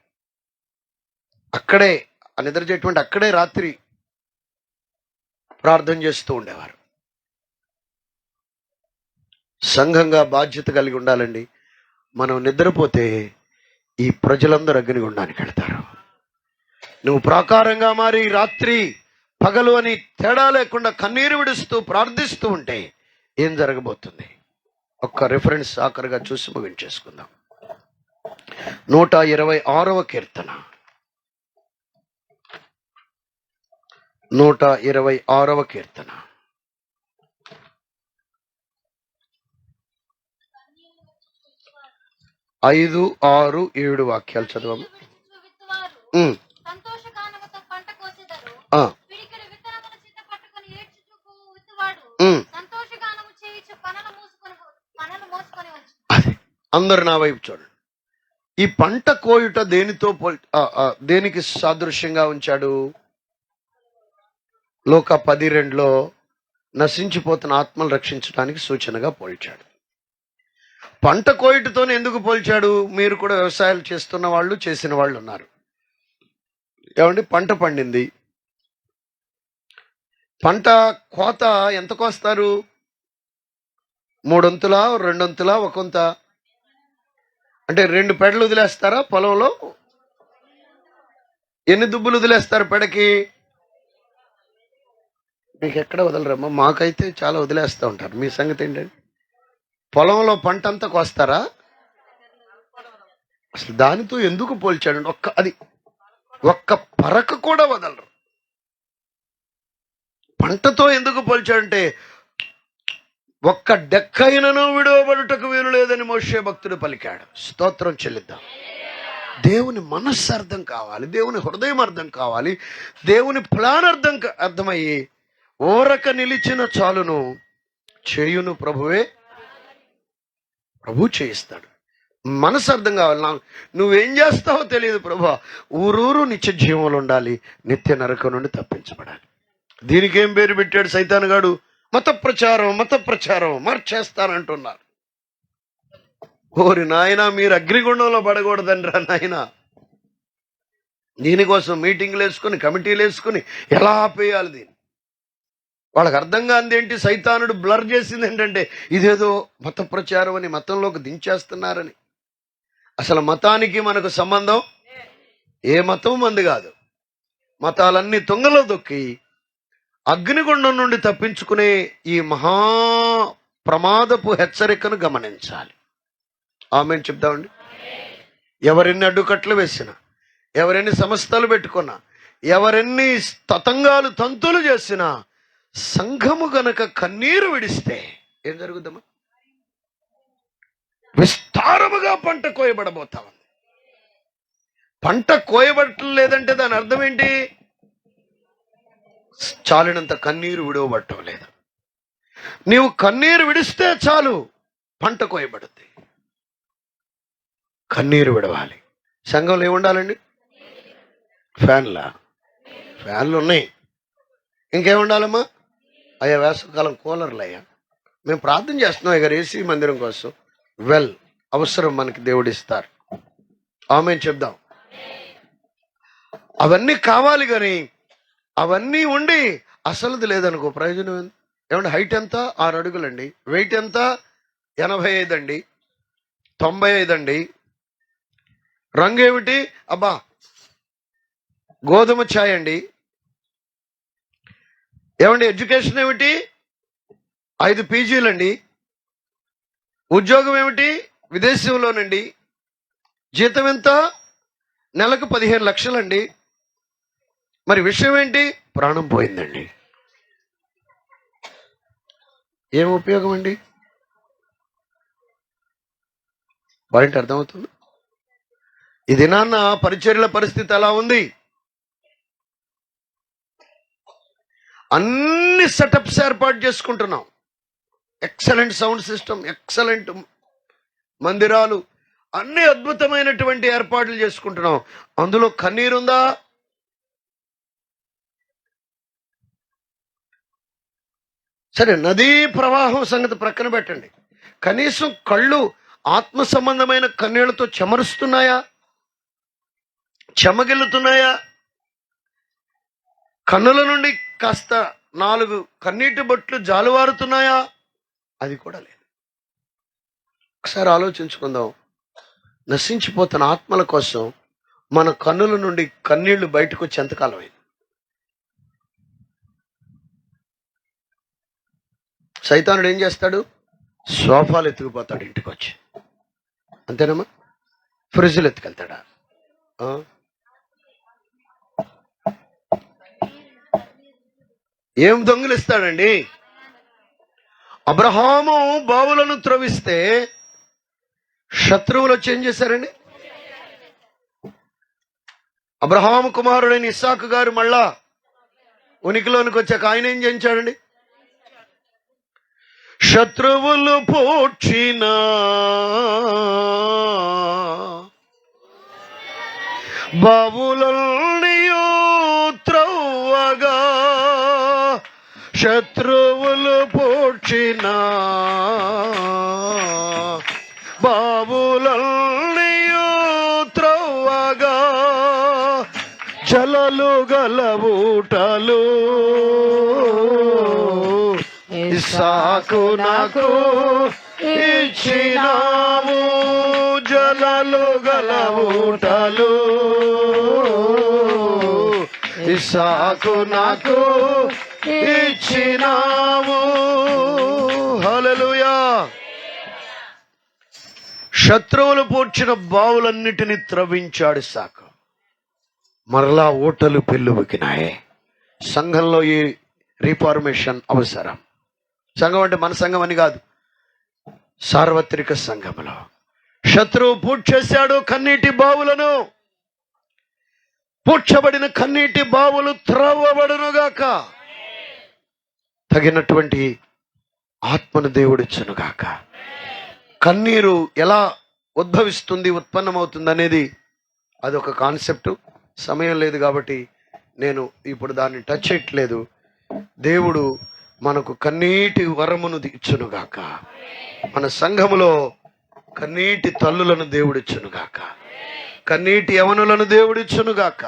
Speaker 1: అక్కడే ఆ నిద్ర చేయటువంటి అక్కడే రాత్రి ప్రార్థన చేస్తూ ఉండేవారు. సంఘంగా బాధ్యత కలిగి ఉండాలండి. మనం నిద్రపోతే ఈ ప్రజలందరూ అగ్నిగుండానికి వెళ్తారు. నువ్వు ప్రాకారంగా మారి రాత్రి పగలు అని తేడా లేకుండా కన్నీరు విడుస్తూ ప్రార్థిస్తూ ఉంటే ఏం జరగబోతుంది? ఒక్క రిఫరెన్స్ ఆఖరిగా చూసి ముగించేసుకుందాం. 126వ కీర్తన, 126వ కీర్తన, 5, 6, 7 వాక్యాలు చదవము. అందరు నా వైపు చూడండి. ఈ పంట కోయుట దేనికి సాదృశ్యంగా ఉంచాడు? లోక 10:2లో నశించిపోతున్న ఆత్మలు రక్షించడానికి సూచనగా పోల్చాడు. పంట కోయుటతోనే ఎందుకు పోల్చాడు? మీరు కూడా వ్యవసాయాలు చేస్తున్న వాళ్ళు, చేసిన వాళ్ళు ఉన్నారు. ఏమండి, పంట పండింది, పంట కోత ఎంత కోస్తారు? మూడొంతులా, రెండొంతులా, ఒకంత? అంటే 2 పెడలు వదిలేస్తారా పొలంలో? ఎన్ని దుబ్బులు వదిలేస్తారు పెడకి? మీకు ఎక్కడ వదలరమ్మా? మాకైతే చాలా వదిలేస్తూ ఉంటారు. మీ సంగతి ఏంటండి? పొలంలో పంట అంతా కోస్తారా? అసలు దానితో ఎందుకు పోల్చాడండి? ఒక్క పరక కూడా వదలరు. పంటతో ఎందుకు పోల్చాడంటే, ఒక్క డెక్కైనను విడవబడుటకు వీలు లేదని మోషే భక్తుడు పలికాడు. స్తోత్రం చెల్లిద్దాం. దేవుని మనస్సు అర్థం కావాలి, దేవుని హృదయం అర్థం కావాలి, దేవుని ప్లాన్ అర్థమయ్యి ఓరక నిలిచిన చాలును, చేయును ప్రభువే, ప్రభు చేయిస్తాడు. మనసు అర్థం కావాలి. నువ్వేం చేస్తావో తెలియదు ప్రభు. ఊరూరు నిత్య జీవంలో ఉండాలి, నిత్య నరకం నుండి తప్పించబడాలి. దీనికి ఏం పేరు పెట్టాడు సైతాన్ గాడు? మత ప్రచారం మార్చేస్తానంటున్నారు. ఓరి నాయన, మీరు అగ్నిగుండంలో పడకూడదండ్రా నాయన. దీనికోసం మీటింగ్లు వేసుకుని, కమిటీలు వేసుకుని ఎలా ఆపేయాలి దీన్ని? వాళ్ళకి అర్థం కానిది ఏంటి? సైతానుడు బ్లర్ చేసింది ఏంటంటే, ఇదేదో మత ప్రచారం అని, మతంలోకి దించేస్తున్నారని. అసలు మతానికి మనకు సంబంధం, ఏ మతం మంది కాదు. మతాలన్నీ తుంగలో దొక్కి అగ్నిగుండం నుండి తప్పించుకునే ఈ మహా ప్రమాదపు హెచ్చరికను గమనించాలి. ఆమేన్ చెప్దామండి. ఎవరెన్ని అడ్డుకట్లు వేసినా, ఎవరెన్ని సంస్థలు పెట్టుకున్నా, ఎవరెన్ని తతంగాలు తంతులు చేసినా, సంఘము గనక కన్నీరు విడిస్తే ఏం జరుగుద్దమ్మా? విస్తారముగా పంట కోయబడబోతా ఉంది. పంట కోయబడలేదంటే దాని అర్థం ఏంటి? చాలినంత కన్నీరు విడవబట్టం లేదు. నీవు కన్నీరు విడిస్తే చాలు, పంట కోయబడుద్ది. కన్నీరు విడవాలి. సంఘంలో ఏముండాలండి? ఫ్యాన్లు ఉన్నాయి. ఇంకేముండాలమ్మా? అయ్యా వేసవకాలం కూలర్లు అయ్యా. మేము ప్రార్థన చేస్తున్నాం ఇక ఏసీ మందిరం కోసం. అవసరం మనకి దేవుడు ఇస్తారు. ఆమేన్ చెప్దాం. అవన్నీ కావాలి, కానీ అవన్నీ ఉండి అసలుది లేదనుకో ప్రయోజనం ఏంది? ఏమంటే హైట్ ఎంత? 6 అడుగులండి. వెయిట్ ఎంత? 85 అండి, 95 అండి. రంగు ఏమిటి? అబ్బా గోధుమ ఛాయ్ అండి. ఏమండి ఎడ్యుకేషన్ ఏమిటి? 5 పీజీలండి. ఉద్యోగం ఏమిటి? విదేశంలోనండి. జీతం ఎంత? నెలకు 15 లక్షలండి. మరి విషయం ఏంటి? ప్రాణం పోయిందండి. ఏం ఉపయోగం అండి? పాయింట్ అర్థమవుతుంది? ఇది నాన్న పరిచర్యల పరిస్థితి అలా ఉంది. అన్ని సెటప్స్ ఏర్పాటు చేసుకుంటున్నాం. ఎక్సలెంట్ సౌండ్ సిస్టమ్, ఎక్సలెంట్ మందిరాలు, అన్ని అద్భుతమైనటువంటి ఏర్పాట్లు చేసుకుంటున్నాం. అందులో కన్నీరుందా? సరే, నదీ ప్రవాహం సంగతి ప్రక్కన పెట్టండి. కనీసం కళ్ళు ఆత్మ సంబంధమైన కన్నీళ్లతో చెమరుస్తున్నాయా? చెమగిల్లుతున్నాయా? కన్నుల నుండి కాస్త 4 కన్నీటి బొట్లు జాలువారుతున్నాయా? అది కూడా లేదు. ఒకసారి ఆలోచించుకుందాం. నశించిపోతున్న ఆత్మల కోసం మన కన్నుల నుండి కన్నీళ్లు బయటకు వచ్చి ఎంతకాలం అయింది? సైతానుడు ఏం చేస్తాడు? సోఫాలు ఎత్తుకుపోతాడు ఇంటికి వచ్చి, అంతేనమ్మా? ఫ్రిడ్జ్లు ఎత్తుకెళ్తాడా? ఏం దొంగిలిస్తాడండి? అబ్రహాము బావులను త్రవిస్తే శత్రువులు వచ్చి ఏం చేశారండి? అబ్రహాము కుమారుడైన ఇస్సాకు గారు మళ్ళా ఉనికిలోనికి వచ్చాక ఆయన ఏం చేయించాడండి? శత్రువులు పోడ్చిన బావులన్నీయు త్రవ్వగా, శత్రువులు పోడ్చిన బావులన్నీయు త్రవ్వగా, జలలు గల ఊటలు ఇస్సాకు నాకు ఇచ్చినావు జలాలు గల ఊటలు. ఇస్సాకు నాకు ఇచ్చినావు. హల్లెలూయా. శత్రువులు పూడ్చిన బావులన్నిటినీ త్రవించాడు ఇస్సాకు. మరలా ఊటలు పెళ్ళుబుకినాయి. సంఘంలో ఈ రీఫార్మేషన్ అవసరం. సంఘం అంటే మన సంఘం అని కాదు, సార్వత్రిక సంఘంలో శత్రువు పూడ్చేశాడు కన్నీటి బావులను. పూడ్చబడిన కన్నీటి బావులు త్రవ్వబడునుగాక. తగినటువంటి ఆత్మను దేవుడిచ్చునుగాక. కన్నీరు ఎలా ఉద్భవిస్తుంది, ఉత్పన్నమవుతుంది అనేది అదొక కాన్సెప్ట్. సమయం లేదు కాబట్టి నేను ఇప్పుడు దాన్ని టచ్ చేయట్లేదు. దేవుడు మనకు కన్నీటి వరమును ఇచ్చునుగాక. మన సంఘములో కన్నీటి తల్లులను దేవుడిచ్చునుగాక. కన్నీటి యవనులను దేవుడిచ్చునుగాక.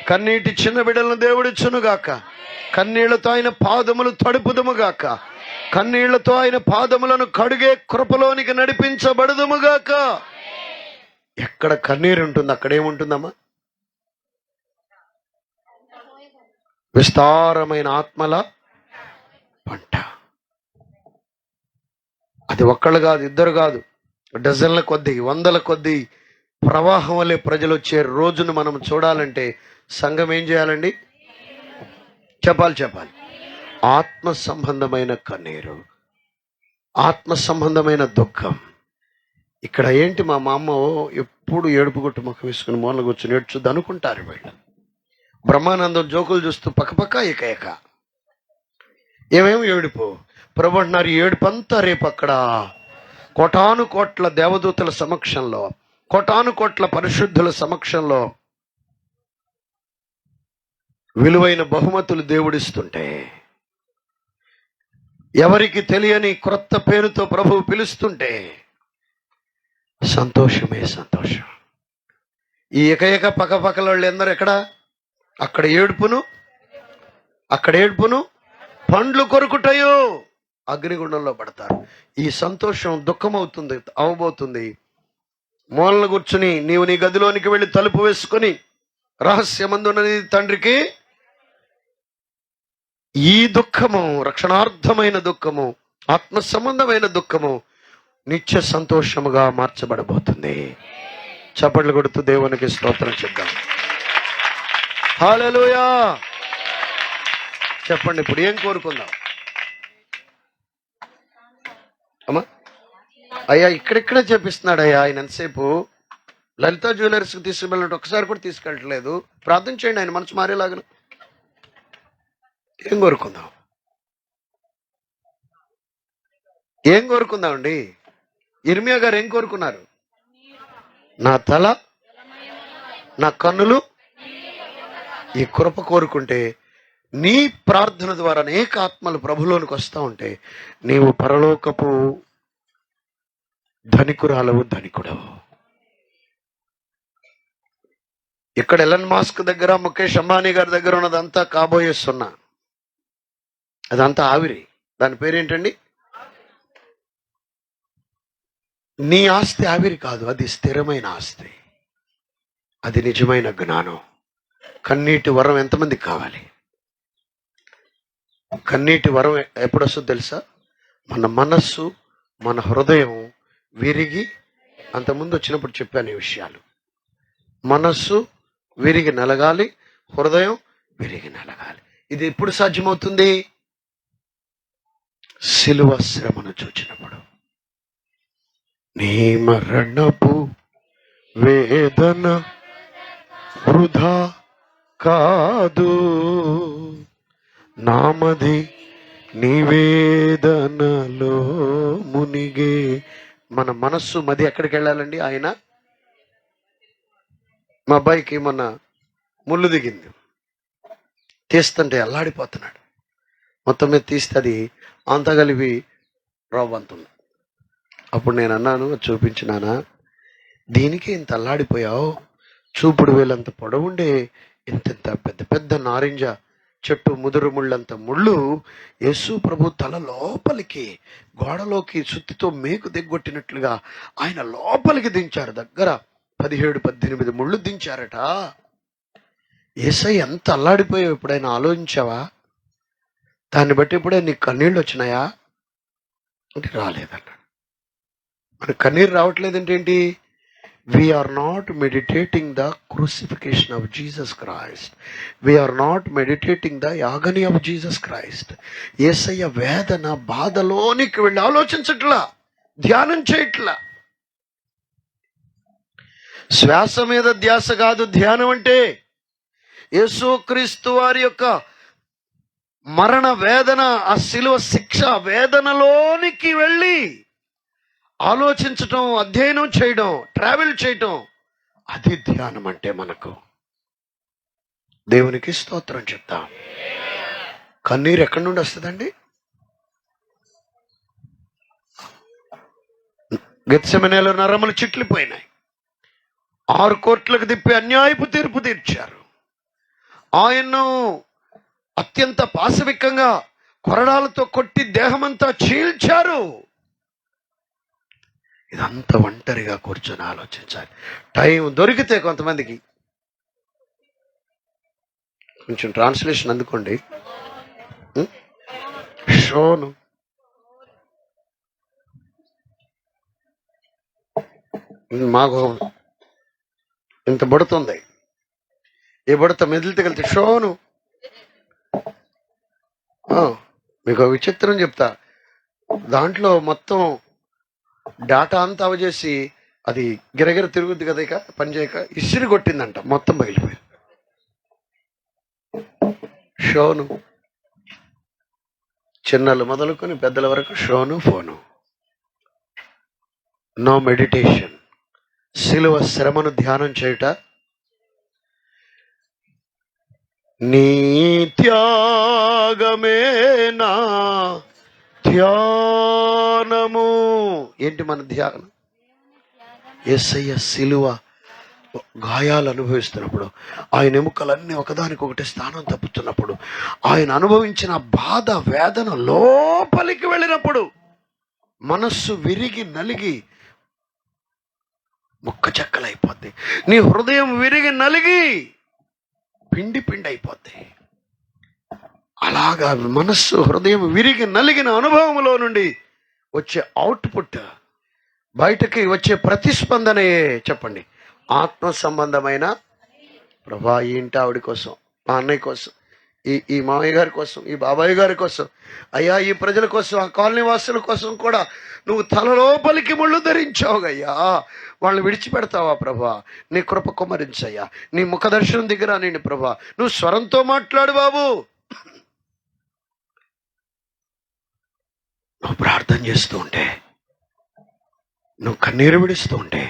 Speaker 1: కన్నీటి చిన్న బిడ్డలను దేవుడిచ్చునుగాక. కన్నీళ్లతో ఆయన పాదములు తడుపుదుముగాక. కన్నీళ్లతో ఆయన పాదములను కడిగే కృపలోనికి నడిపించబడుదుముగాక. ఎక్కడ కన్నీరు ఉంటుంది అక్కడేముంటుందమ్మా? విస్తారమైన ఆత్మల పంట. అది ఒక్కళ్ళు కాదు, ఇద్దరు కాదు, డజన్ల కొద్దీ, వందల కొద్దీ ప్రవాహం వల్లే ప్రజలు వచ్చే రోజును మనం చూడాలంటే సంఘం ఏం చేయాలండి? చెప్పాలి. ఆత్మ సంబంధమైన కన్నీరు, ఆత్మ సంబంధమైన దుఃఖం. ఇక్కడ ఏంటి, మా అమ్మ ఎప్పుడు ఏడుపు గుట్టు ముఖం వేసుకుని మూల కూర్చొని ఏడ్చుద్ది అనుకుంటారు వీళ్ళు. బ్రహ్మానందం జోకులు చూస్తూ పక్కపక్క ఏక ఏమేమి ఏడుపు. ప్రభు అంటున్నారు, ఏడుపంతా రేపు అక్కడ కోటాను కోట్ల దేవదూతల సమక్షంలో, కోటాను కోట్ల పరిశుద్ధుల సమక్షంలో విలువైన బహుమతులు దేవుడిస్తుంటే, ఎవరికి తెలియని క్రొత్త పేరుతో ప్రభువు పిలుస్తుంటే సంతోషమే సంతోషం. ఈ ఏక పక్కపక్కల వాళ్ళు ఎందరు ఎక్కడ? అక్కడ ఏడుపును పండ్లు కొరుకుటయో అగ్నిగుండంలో పడతారు. ఈ సంతోషం దుఃఖమవుతుంది, అవబోతుంది. మూలన కూర్చుని నీవు నీ గదిలోనికి వెళ్ళి తలుపు వేసుకొని రహస్యమందున్నది తండ్రికి, ఈ దుఃఖము రక్షణార్థమైన దుఃఖము, ఆత్మ సంబంధమైన దుఃఖము నిత్య సంతోషముగా మార్చబడబోతుంది. చప్పట్లు కొడుతూ దేవునికి స్తోత్రం చెప్దాం. హల్లెలూయా. చెప్పండి, ఇప్పుడు ఏం కోరుకుందాం అమ్మా? అయ్యా ఇక్కడిక్కడే చెప్పిస్తున్నాడు అయ్యా ఆయన. ఎంతసేపు లలితా జ్యువెలర్స్కి తీసుకువెళ్ళినట్టు ఒకసారి కూడా తీసుకెళ్ళట్లేదు. ప్రార్థన చేయండి ఆయన మనసు మారేలాగా. ఏం కోరుకుందామండి? ఇర్మియా గారు ఏం కోరుకున్నారు? నా తల, నా కన్నులు ఈ కృప కోరుకుంటే, నీ ప్రార్థన ద్వారా అనేక ఆత్మలు ప్రభులోనికి వస్తూ ఉంటే నీవు పరలోకపు ధనికురాలవు, ధనికుడవు. ఇక్కడ ఎలన్ మాస్క్ దగ్గర, ముఖేష్ అంబానీ గారి దగ్గర ఉన్నదంతా కాబోయే సున్నా. అదంతా ఆవిరి. దాని పేరేంటండి? నీ ఆస్తి ఆవిరి కాదు, అది స్థిరమైన ఆస్తి, అది నిజమైన జ్ఞానం. కన్నీటి వరం ఎంతమందికి కావాలి? కన్నీటి వరం ఎప్పుడు వస్తుందో తెలుసా? మన మనస్సు, మన హృదయం విరిగి, అంతకుముందు వచ్చినప్పుడు చెప్పాను ఈ విషయాలు. మనస్సు విరిగి నలగాలి, హృదయం విరిగి నలగాలి. ఇది ఎప్పుడు సాధ్యమవుతుంది? సిలువ శ్రమను చూచినప్పుడు. నీ మరణపు వేదన వృధా కాదు, నామది నివేదనలో మునిగే. మన మనస్సు మది ఎక్కడికి వెళ్ళాలండి? ఆయన మా అబ్బాయికి మొన్న ముళ్ళు దిగింది, తీస్తుంటే అల్లాడిపోతున్నాడు. మొత్తం మీద తీస్తే అది అంతా కలిపి రవ్వంతుంది. అప్పుడు నేను అన్నాను, చూపించినానా, దీనికి ఇంత అల్లాడిపోయావు? చూపుడు వేలంత పొడవుండే ఇంత పెద్ద పెద్ద నారింజ చెట్టు ముదురు ముళ్ళంత ముళ్ళు యేసు ప్రభు తల లోపలికి గోడలోకి సుత్తితో మేకు దిగ్గొట్టినట్లుగా ఆయన లోపలికి దించారు. దగ్గర 17-18 ముళ్ళు దించారట. యేసయ్య ఎంత అల్లాడిపోయావు ఎప్పుడైనా ఆలోచించావా? దాన్ని బట్టి ఇప్పుడే నీకు కన్నీళ్ళు వచ్చినాయా అంటే రాలేదన్నాడు. మనకు కన్నీరు రావట్లేదంటే ఏంటి? We are not meditating the crucifixion of Jesus Christ. We are not meditating the agony of Jesus Christ. యేసయ్య వేదన బాధలోనికి వెళ్ళి ఆలోచించట్లా, ధ్యానం చేయట్లా. శ్వాస మీద ధ్యాస కాదు ధ్యానం అంటే. యేసుక్రీస్తు వారి యొక్క మరణ వేదన, ఆ శిలువ శిక్ష వేదనలోనికి వెళ్ళి ఆలోచించటం, అధ్యయనం చేయడం, ట్రావెల్ చేయటం, అది ధ్యానం అంటే మనకు. దేవునికి స్తోత్రం చెప్తాం. కన్నీరు ఎక్కడి నుండి వస్తుందండి? గెత్సెమనేలో నరములు చిట్లిపోయినాయి. 6 కోట్లకు తిప్పి అన్యాయపు తీర్పు తీర్చారు. ఆయన్ను అత్యంత పాశవికంగా కొరడాలతో కొట్టి దేహమంతా చీల్చారు. ఇదంతా ఒంటరిగా కూర్చొని ఆలోచించాలి. టైం దొరికితే కొంతమందికి కొంచెం ట్రాన్స్లేషన్ అందుకోండి. షోను మాకు ఇంత బుడుతుంది, ఈ బుడత మెదిలితే షోను. మీకు ఒక విచిత్రం చెప్తా. దాంట్లో మొత్తం డాటా అంతా అవజేసి అది గిరగిర తిరుగుద్ది కదా, ఇక పని చేయక ఇసిరి కొట్టిందంట, మొత్తం పగిలిపోయింది. షోను చిన్నలు మొదలుకొని పెద్దల వరకు షోను ఫోను. No meditation. శిలువ శ్రమను ధ్యానం చేయుట. నీ త్యాగమే నా ధ్యానము. ఏంటి మన ధ్యానం? యేసయ్య శిలువ గాయాలు అనుభవిస్తున్నప్పుడు, ఆయన ఎముకలన్నీ ఒకదానికొకటి స్థానం తప్పుతున్నప్పుడు, ఆయన అనుభవించిన బాధ వేదన లోపలికి వెళ్ళినప్పుడు మనస్సు విరిగి నలిగి ముక్క చెక్కలైపోద్ది. నీ హృదయం విరిగి నలిగి పిండి పిండి అయిపోద్ది. అలాగా మనస్సు హృదయం విరిగి నలిగిన అనుభవంలో నుండి వచ్చే అవుట్పుట్, బయటకి వచ్చే ప్రతిస్పందనయే చెప్పండి, ఆత్మ సంబంధమైన ప్రభా ఈ ఇంటి ఆవిడ కోసం, మా అన్నయ్య కోసం, ఈ మామయ్య గారి కోసం, ఈ బాబాయ్ గారి కోసం, అయ్యా ఈ ప్రజల కోసం, ఆ కాలనీ వాసుల కోసం కూడా నువ్వు తలలోపలికి ముళ్ళు ధరించావుగయ్యా. వాళ్ళని విడిచిపెడతావా ప్రభా? నీ కృప కుమ్మరించయ్యా. నీ ముఖ దర్శనం దగ్గర నేను ప్రభా, నువ్వు స్వరంతో మాట్లాడు బాబు. నువ్వు ప్రార్థన చేస్తూ ఉంటే, నువ్వు కన్నీరు విడుస్తూ ఉంటే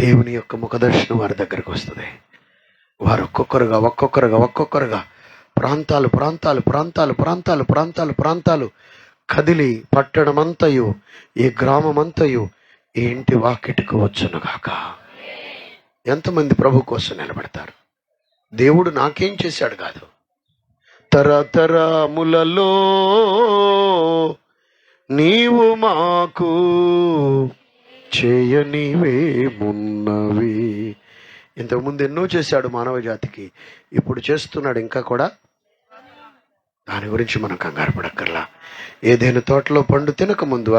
Speaker 1: దేవుని యొక్క ముఖదర్శనం వారి దగ్గరకు వస్తుంది. వారు ఒక్కొక్కరుగా ప్రాంతాలు ప్రాంతాలు ప్రాంతాలు ప్రాంతాలు ప్రాంతాలు ప్రాంతాలు కదిలి పట్టణమంతయు, ఈ గ్రామమంతయు ఈ ఇంటి వాకిటికి వచ్చునుగాక. ఎంతమంది ప్రభు కోసం నిలబడతారు? దేవుడు నాకేం చేశాడు కాదు, తరతరములలో నీవు మాకు చేయనివేమున్నవి. ఇంతకుముందు ఎన్నో చేశాడు మానవ జాతికి, ఇప్పుడు చేస్తున్నాడు ఇంకా కూడా. దాని గురించి మనం కంగారు పడక్కర్లా. ఏదైనా తోటలో పండు తినకముందు,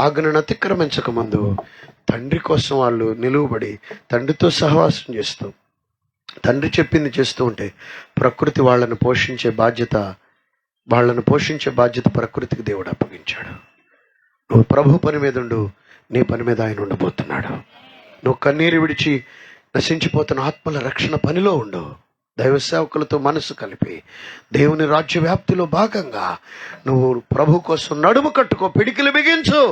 Speaker 1: ఆజ్ఞను అతిక్రమించకముందు తండ్రి కోసం వాళ్ళు నిలువబడి తండ్రితో సహవాసం చేస్తూ తండ్రి చెప్పింది చేస్తూ ఉంటే ప్రకృతి వాళ్ళను పోషించే బాధ్యత ప్రకృతికి దేవుడు అప్పగించాడు. నువ్వు ప్రభు పని మీద ఉండు, నీ పని మీద ఆయన ఉండబోతున్నాడు. నువ్వు కన్నీరు విడిచి నశించిపోతున్న ఆత్మల రక్షణ పనిలో ఉండు. దైవ సేవకులతో మనసు కలిపి దేవుని రాజ్య వ్యాప్తిలో భాగంగా నువ్వు ప్రభు కోసం నడుము కట్టుకో, పిడికిలు బిగించు.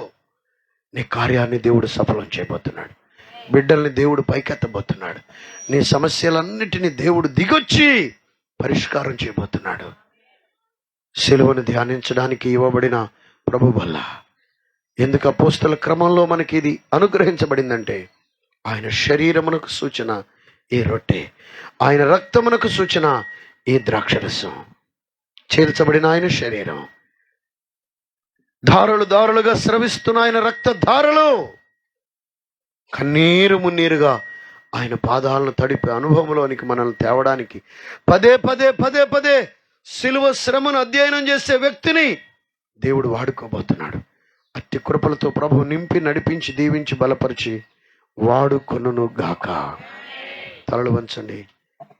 Speaker 1: నీ కార్యాన్ని దేవుడు సఫలం చేయబోతున్నాడు. బిడ్డల్ని దేవుడు పైకెత్తబోతున్నాడు. నీ సమస్యలన్నిటినీ దేవుడు దిగొచ్చి పరిష్కారం చేయబోతున్నాడు. సిలువను ధ్యానించడానికి ఇవ్వబడిన ప్రభు వల్ల. ఎందుకు అపోస్తల క్రమంలో మనకి ఇది అనుగ్రహించబడిందంటే, ఆయన శరీరమునకు సూచన ఈ రొట్టె, ఆయన రక్తమునకు సూచన ఈ ద్రాక్షరసం, చేర్చబడిన ఆయన శరీరం, ధారలు ధారలుగా స్రవిస్తున్న ఆయన రక్త ధారలు, కన్నీరు మున్నీరుగా ఆయన పాదాలను తడిపే అనుభవంలోనికి మనల్ని తేవడానికి పదే పదే పదే పదే శిలువ శ్రమను అధ్యయనం చేసే వ్యక్తిని దేవుడు వాడుకోబోతున్నాడు. అట్టి కృపలతో ప్రభు నింపి నడిపించి దీవించి బలపరిచి వాడుకొనును గాక. తలలు వంచండి,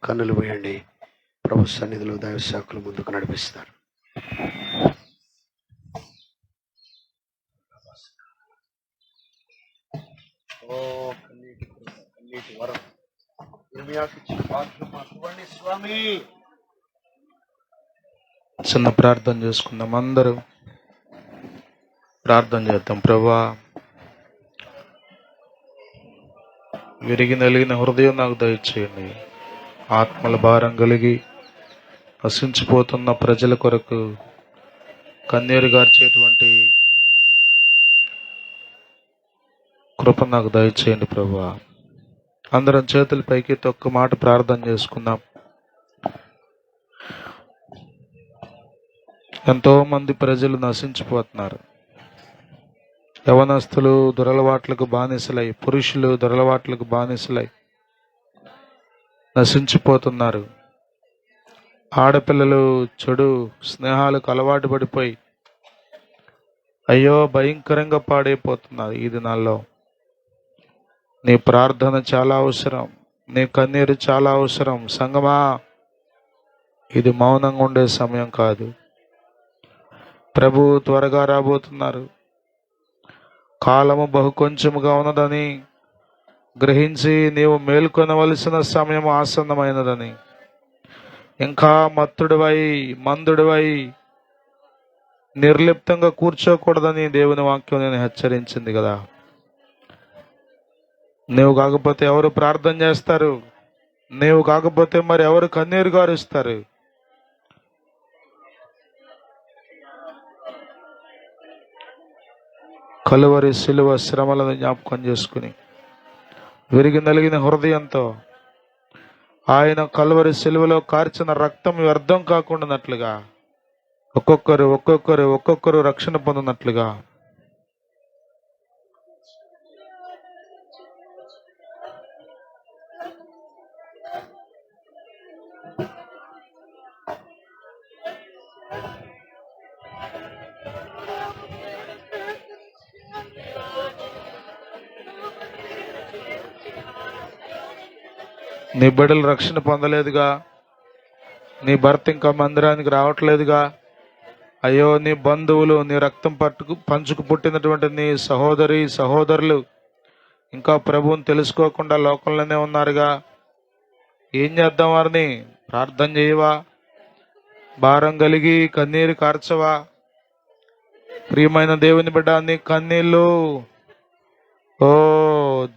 Speaker 1: కన్నులు వేయండి. ప్రభు సన్నిధిలో దైవ శాఖలు ముందుకు నడిపిస్తారు.
Speaker 2: చిన్న ప్రార్థన చేసుకుందాం. అందరూ ప్రార్థన చేద్దాం. ప్రభువా, విరిగి నలిగిన హృదయం నాకు దయచేయండి. ఆత్మల భారం కలిగి నశించిపోతున్న ప్రజల కొరకు కన్నీరు గార్చేటువంటి కృప నాకు దయచేయండి ప్రభువా. అందరం చేతుల పైకి ఒక్క మాట ప్రార్థన చేసుకుందాం. ఎంతో మంది ప్రజలు నశించిపోతున్నారు. యవనస్తులు దురలవాట్లకు బానిసలై, పురుషులు దురలవాట్లకు బానిసలై నశించిపోతున్నారు. ఆడపిల్లలు చెడు స్నేహాలకు అలవాటు పడిపోయి అయ్యో భయంకరంగా పాడైపోతున్నారు. ఈ దినాల్లో నీ ప్రార్థన చాలా అవసరం, నీ కన్నీరు చాలా అవసరం. సంగమా, ఇది మౌనంగా ఉండే సమయం కాదు. ప్రభు త్వరగా రాబోతున్నారు. కాలము బహు కొంచెముగా ఉన్నదని గ్రహించి నీవు మేల్కొనవలసిన సమయం ఆసన్నమైనదని, ఇంకా మందుడివై నిర్లిప్తంగా కూర్చోకూడదని దేవుని వాక్యం నేను హెచ్చరించింది కదా. నీవు కాకపోతే ఎవరు ప్రార్థన చేస్తారు? నీవు కాకపోతే మరి ఎవరు కన్నీరు గారుస్తారు? కలువరి శిలువ శ్రమలను జ్ఞాపకం చేసుకుని విరిగి నలిగిన హృదయంతో ఆయన కలువరి శిలువలో కార్చిన రక్తం వ్యర్థం కాకుండానట్లుగా ఒక్కొక్కరు రక్షణ పొందినట్లుగా నీ బిడ్డలు రక్షణ పొందలేదుగా, నీ భర్త ఇంకా మందిరానికి రావట్లేదుగా, అయ్యో నీ బంధువులు, నీ రక్తం పంచుకు పుట్టినటువంటి నీ సహోదరులు ఇంకా ప్రభువుని తెలుసుకోకుండా లోకంలోనే ఉన్నారుగా. ఏం చేద్దాం? వారిని ప్రార్థన చేయవా? భారం కలిగి కన్నీరు కార్చవా? ప్రియమైన దేవుని బిడ్డ, నీ కన్నీళ్ళు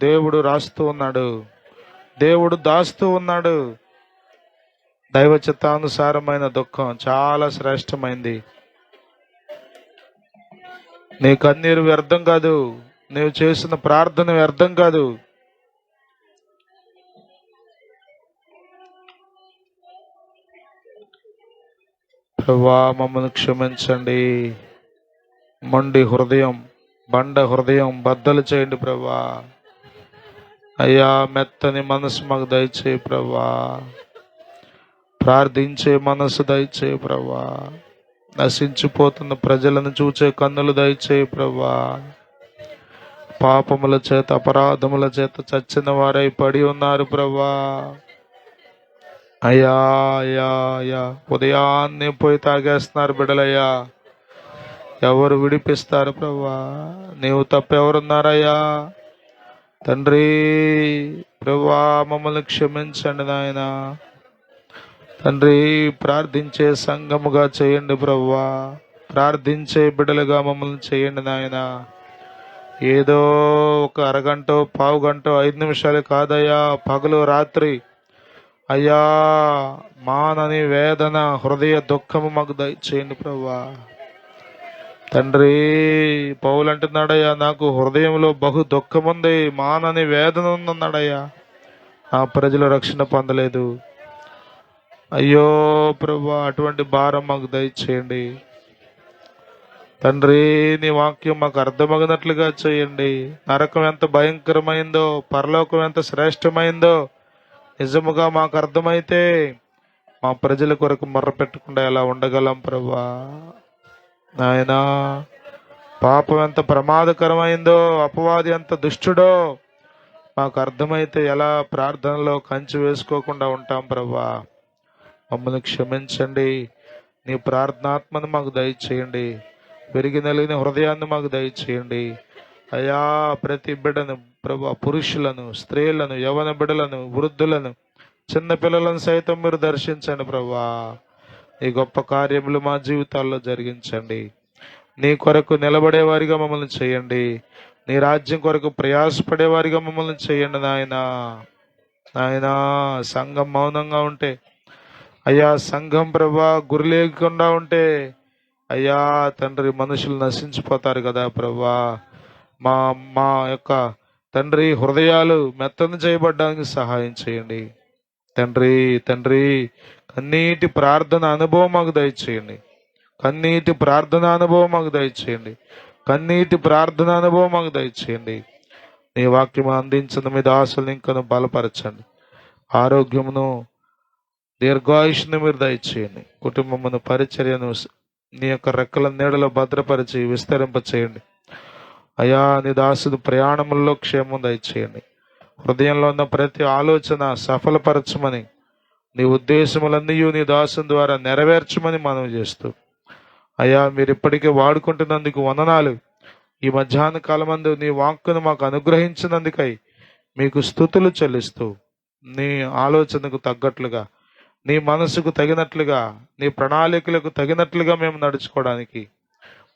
Speaker 2: దేవుడు రాస్తూ ఉన్నాడు, దేవుడు దాస్తూ ఉన్నాడు. దైవ చిత్తానుసారమైన దుఃఖం చాలా శ్రేష్టమైంది. నీ కన్నీరు వ్యర్థం కాదు, నీవు చేసిన ప్రార్థన వ్యర్థం కాదు. ప్రభువా, మమ్మల్ని క్షమించండి. మొండి హృదయం, బండ హృదయం బద్దలు చేయండి ప్రభువా. అయ్యా, మెత్తని మనసు మాకు దయచేయి ప్రభువా. ప్రార్థించే మనసు దయచేయి ప్రభువా. నశించిపోతున్న ప్రజలను చూచే కన్నులు దయచేయి ప్రభువా. పాపముల చేత అపరాధముల చేత చచ్చిన వారై పడి ఉన్నారు ప్రభువా. అయ్యా ఉదయాన్నే పోయి తాగేస్తున్నారు బిడ్డలయ్యా. ఎవరు విడిపిస్తారు ప్రభువా? నీవు తప్ప ఎవరున్నారయ్యా? తండ్రి ప్రభువా, మమ్మల్ని క్షమించండి నాయన. తండ్రి, ప్రార్థించే సంఘముగా చేయండి ప్రభువా. ప్రార్థించే బిడ్డలుగా మమ్మల్ని చేయండి నాయన. ఏదో ఒక అరగంట, పావు గంట, 5 నిమిషాలు కాదయ్యా, పగలు రాత్రి అయ్యా మానని వేదన, హృదయ దుఃఖము మాకు దయచేయండి ప్రభువా. తండ్రి, పౌలు అంటున్నాడయ్యా, నాకు హృదయంలో బహు దుఃఖముంది, మానని వేదన ఉందన్నాడయ్యా. ఆ ప్రజలు రక్షణ పొందలేదు. అయ్యో ప్రభా, అటువంటి భారం మాకు దయచేయండి తండ్రి. నీ వాక్యం మాకు అర్థమగినట్లుగా చేయండి. నరకం ఎంత భయంకరమైందో, పరలోకం ఎంత శ్రేష్టమైందో నిజముగా మాకు అర్థమైతే మా ప్రజల కొరకు మొర్ర పెట్టకుండా ఎలా ఉండగలం ప్రభా. నాయనా, పాపం ఎంత ప్రమాదకరమైందో, అపవాది ఎంత దుష్టుడో మాకు అర్థమైతే ఎలా ప్రార్థనలో కంచి వేసుకోకుండా ఉంటాం ప్రభా. మమ్మల్ని క్షమించండి. నీ ప్రార్థనాత్మను మాకు దయచేయండి. పెరిగి నలిగిన హృదయాన్ని మాకు దయచేయండి అయ్యా. ప్రతి బిడ్డను ప్రభా, పురుషులను, స్త్రీలను, యవన బిడ్డలను, వృద్ధులను, చిన్న పిల్లలను సైతం మీరు దర్శించండి ప్రభా. ఈ గొప్ప కార్యములు మా జీవితాల్లో జరిగించండి. నీ కొరకు నిలబడేవారిగా మమ్మల్ని చేయండి. నీ రాజ్యం కొరకు ప్రయాసపడేవారిగా మమ్మల్ని చేయండి నాయనా. నాయనా, సంఘం మౌనంగా ఉంటే అయ్యా, సంఘం ప్రభా గురి లేకుండా ఉంటే అయ్యా తండ్రి, మనుషులు నశించిపోతారు కదా ప్రభా. మా మా యొక్క తండ్రి హృదయాలు మెత్తన చేయబడ్డానికి సహాయం చేయండి తండ్రి. తండ్రి, కన్నీటి ప్రార్థన అనుభవం మాకు దయచేయండి. కన్నీటి ప్రార్థన అనుభవం మాకు దయచేయండి. కన్నీటి ప్రార్థన అనుభవం మాకు దయచేయండి. నీ వాక్యం అందించిన మీ దాసులను ఇంకను బలపరచండి. ఆరోగ్యమును, దీర్ఘాయుష్ను మీరు దయచేయండి. కుటుంబమును, పరిచర్యను నీ యొక్క రెక్కల నీడలో భద్రపరిచి విస్తరింప చేయండి అయ్యా. నీ దాసుడు ప్రయాణముల్లో క్షేమం దయచేయండి. హృదయంలో ఉన్న ప్రతి ఆలోచన సఫలపరచమని, నీ ఉద్దేశములన్నీ నీ దాసుని ద్వారా నెరవేర్చమని మనవి చేస్తూ అయ్యా, మీరు ఇప్పటికే వాడుకుంటున్నందుకు వందనాలు. ఈ మధ్యాహ్న కాలమందు నీ వాక్కును మాకు అనుగ్రహించినందుకై మీకు స్తుతులు చెల్లిస్తూ, నీ ఆలోచనకు తగ్గట్లుగా, నీ మనసుకు తగినట్లుగా, నీ ప్రణాళికలకు తగినట్లుగా మేము నడుచుకోవడానికి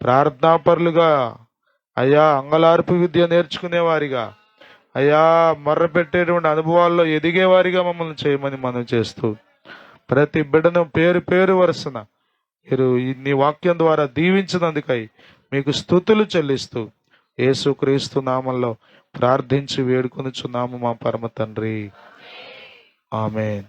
Speaker 2: ప్రార్థనాపరులుగా అయ్యా, అంగలార్పు విద్య నేర్చుకునేవారిగా అయ్యా, మొర్ర పెట్టేటువంటి అనుభవాల్లో ఎదిగేవారిగా మమ్మల్ని చేయమని మనం చేస్తూ, ప్రతి బిడ్డను పేరు పేరు వరుసన మీరు నీ వాక్యం ద్వారా దీవించినందుకై మీకు స్తుతులు చెల్లిస్తూ యేసుక్రీస్తు నామంలో ప్రార్థించి వేడుకొనుచున్నాము మా పరమ తండ్రి. ఆమేన్.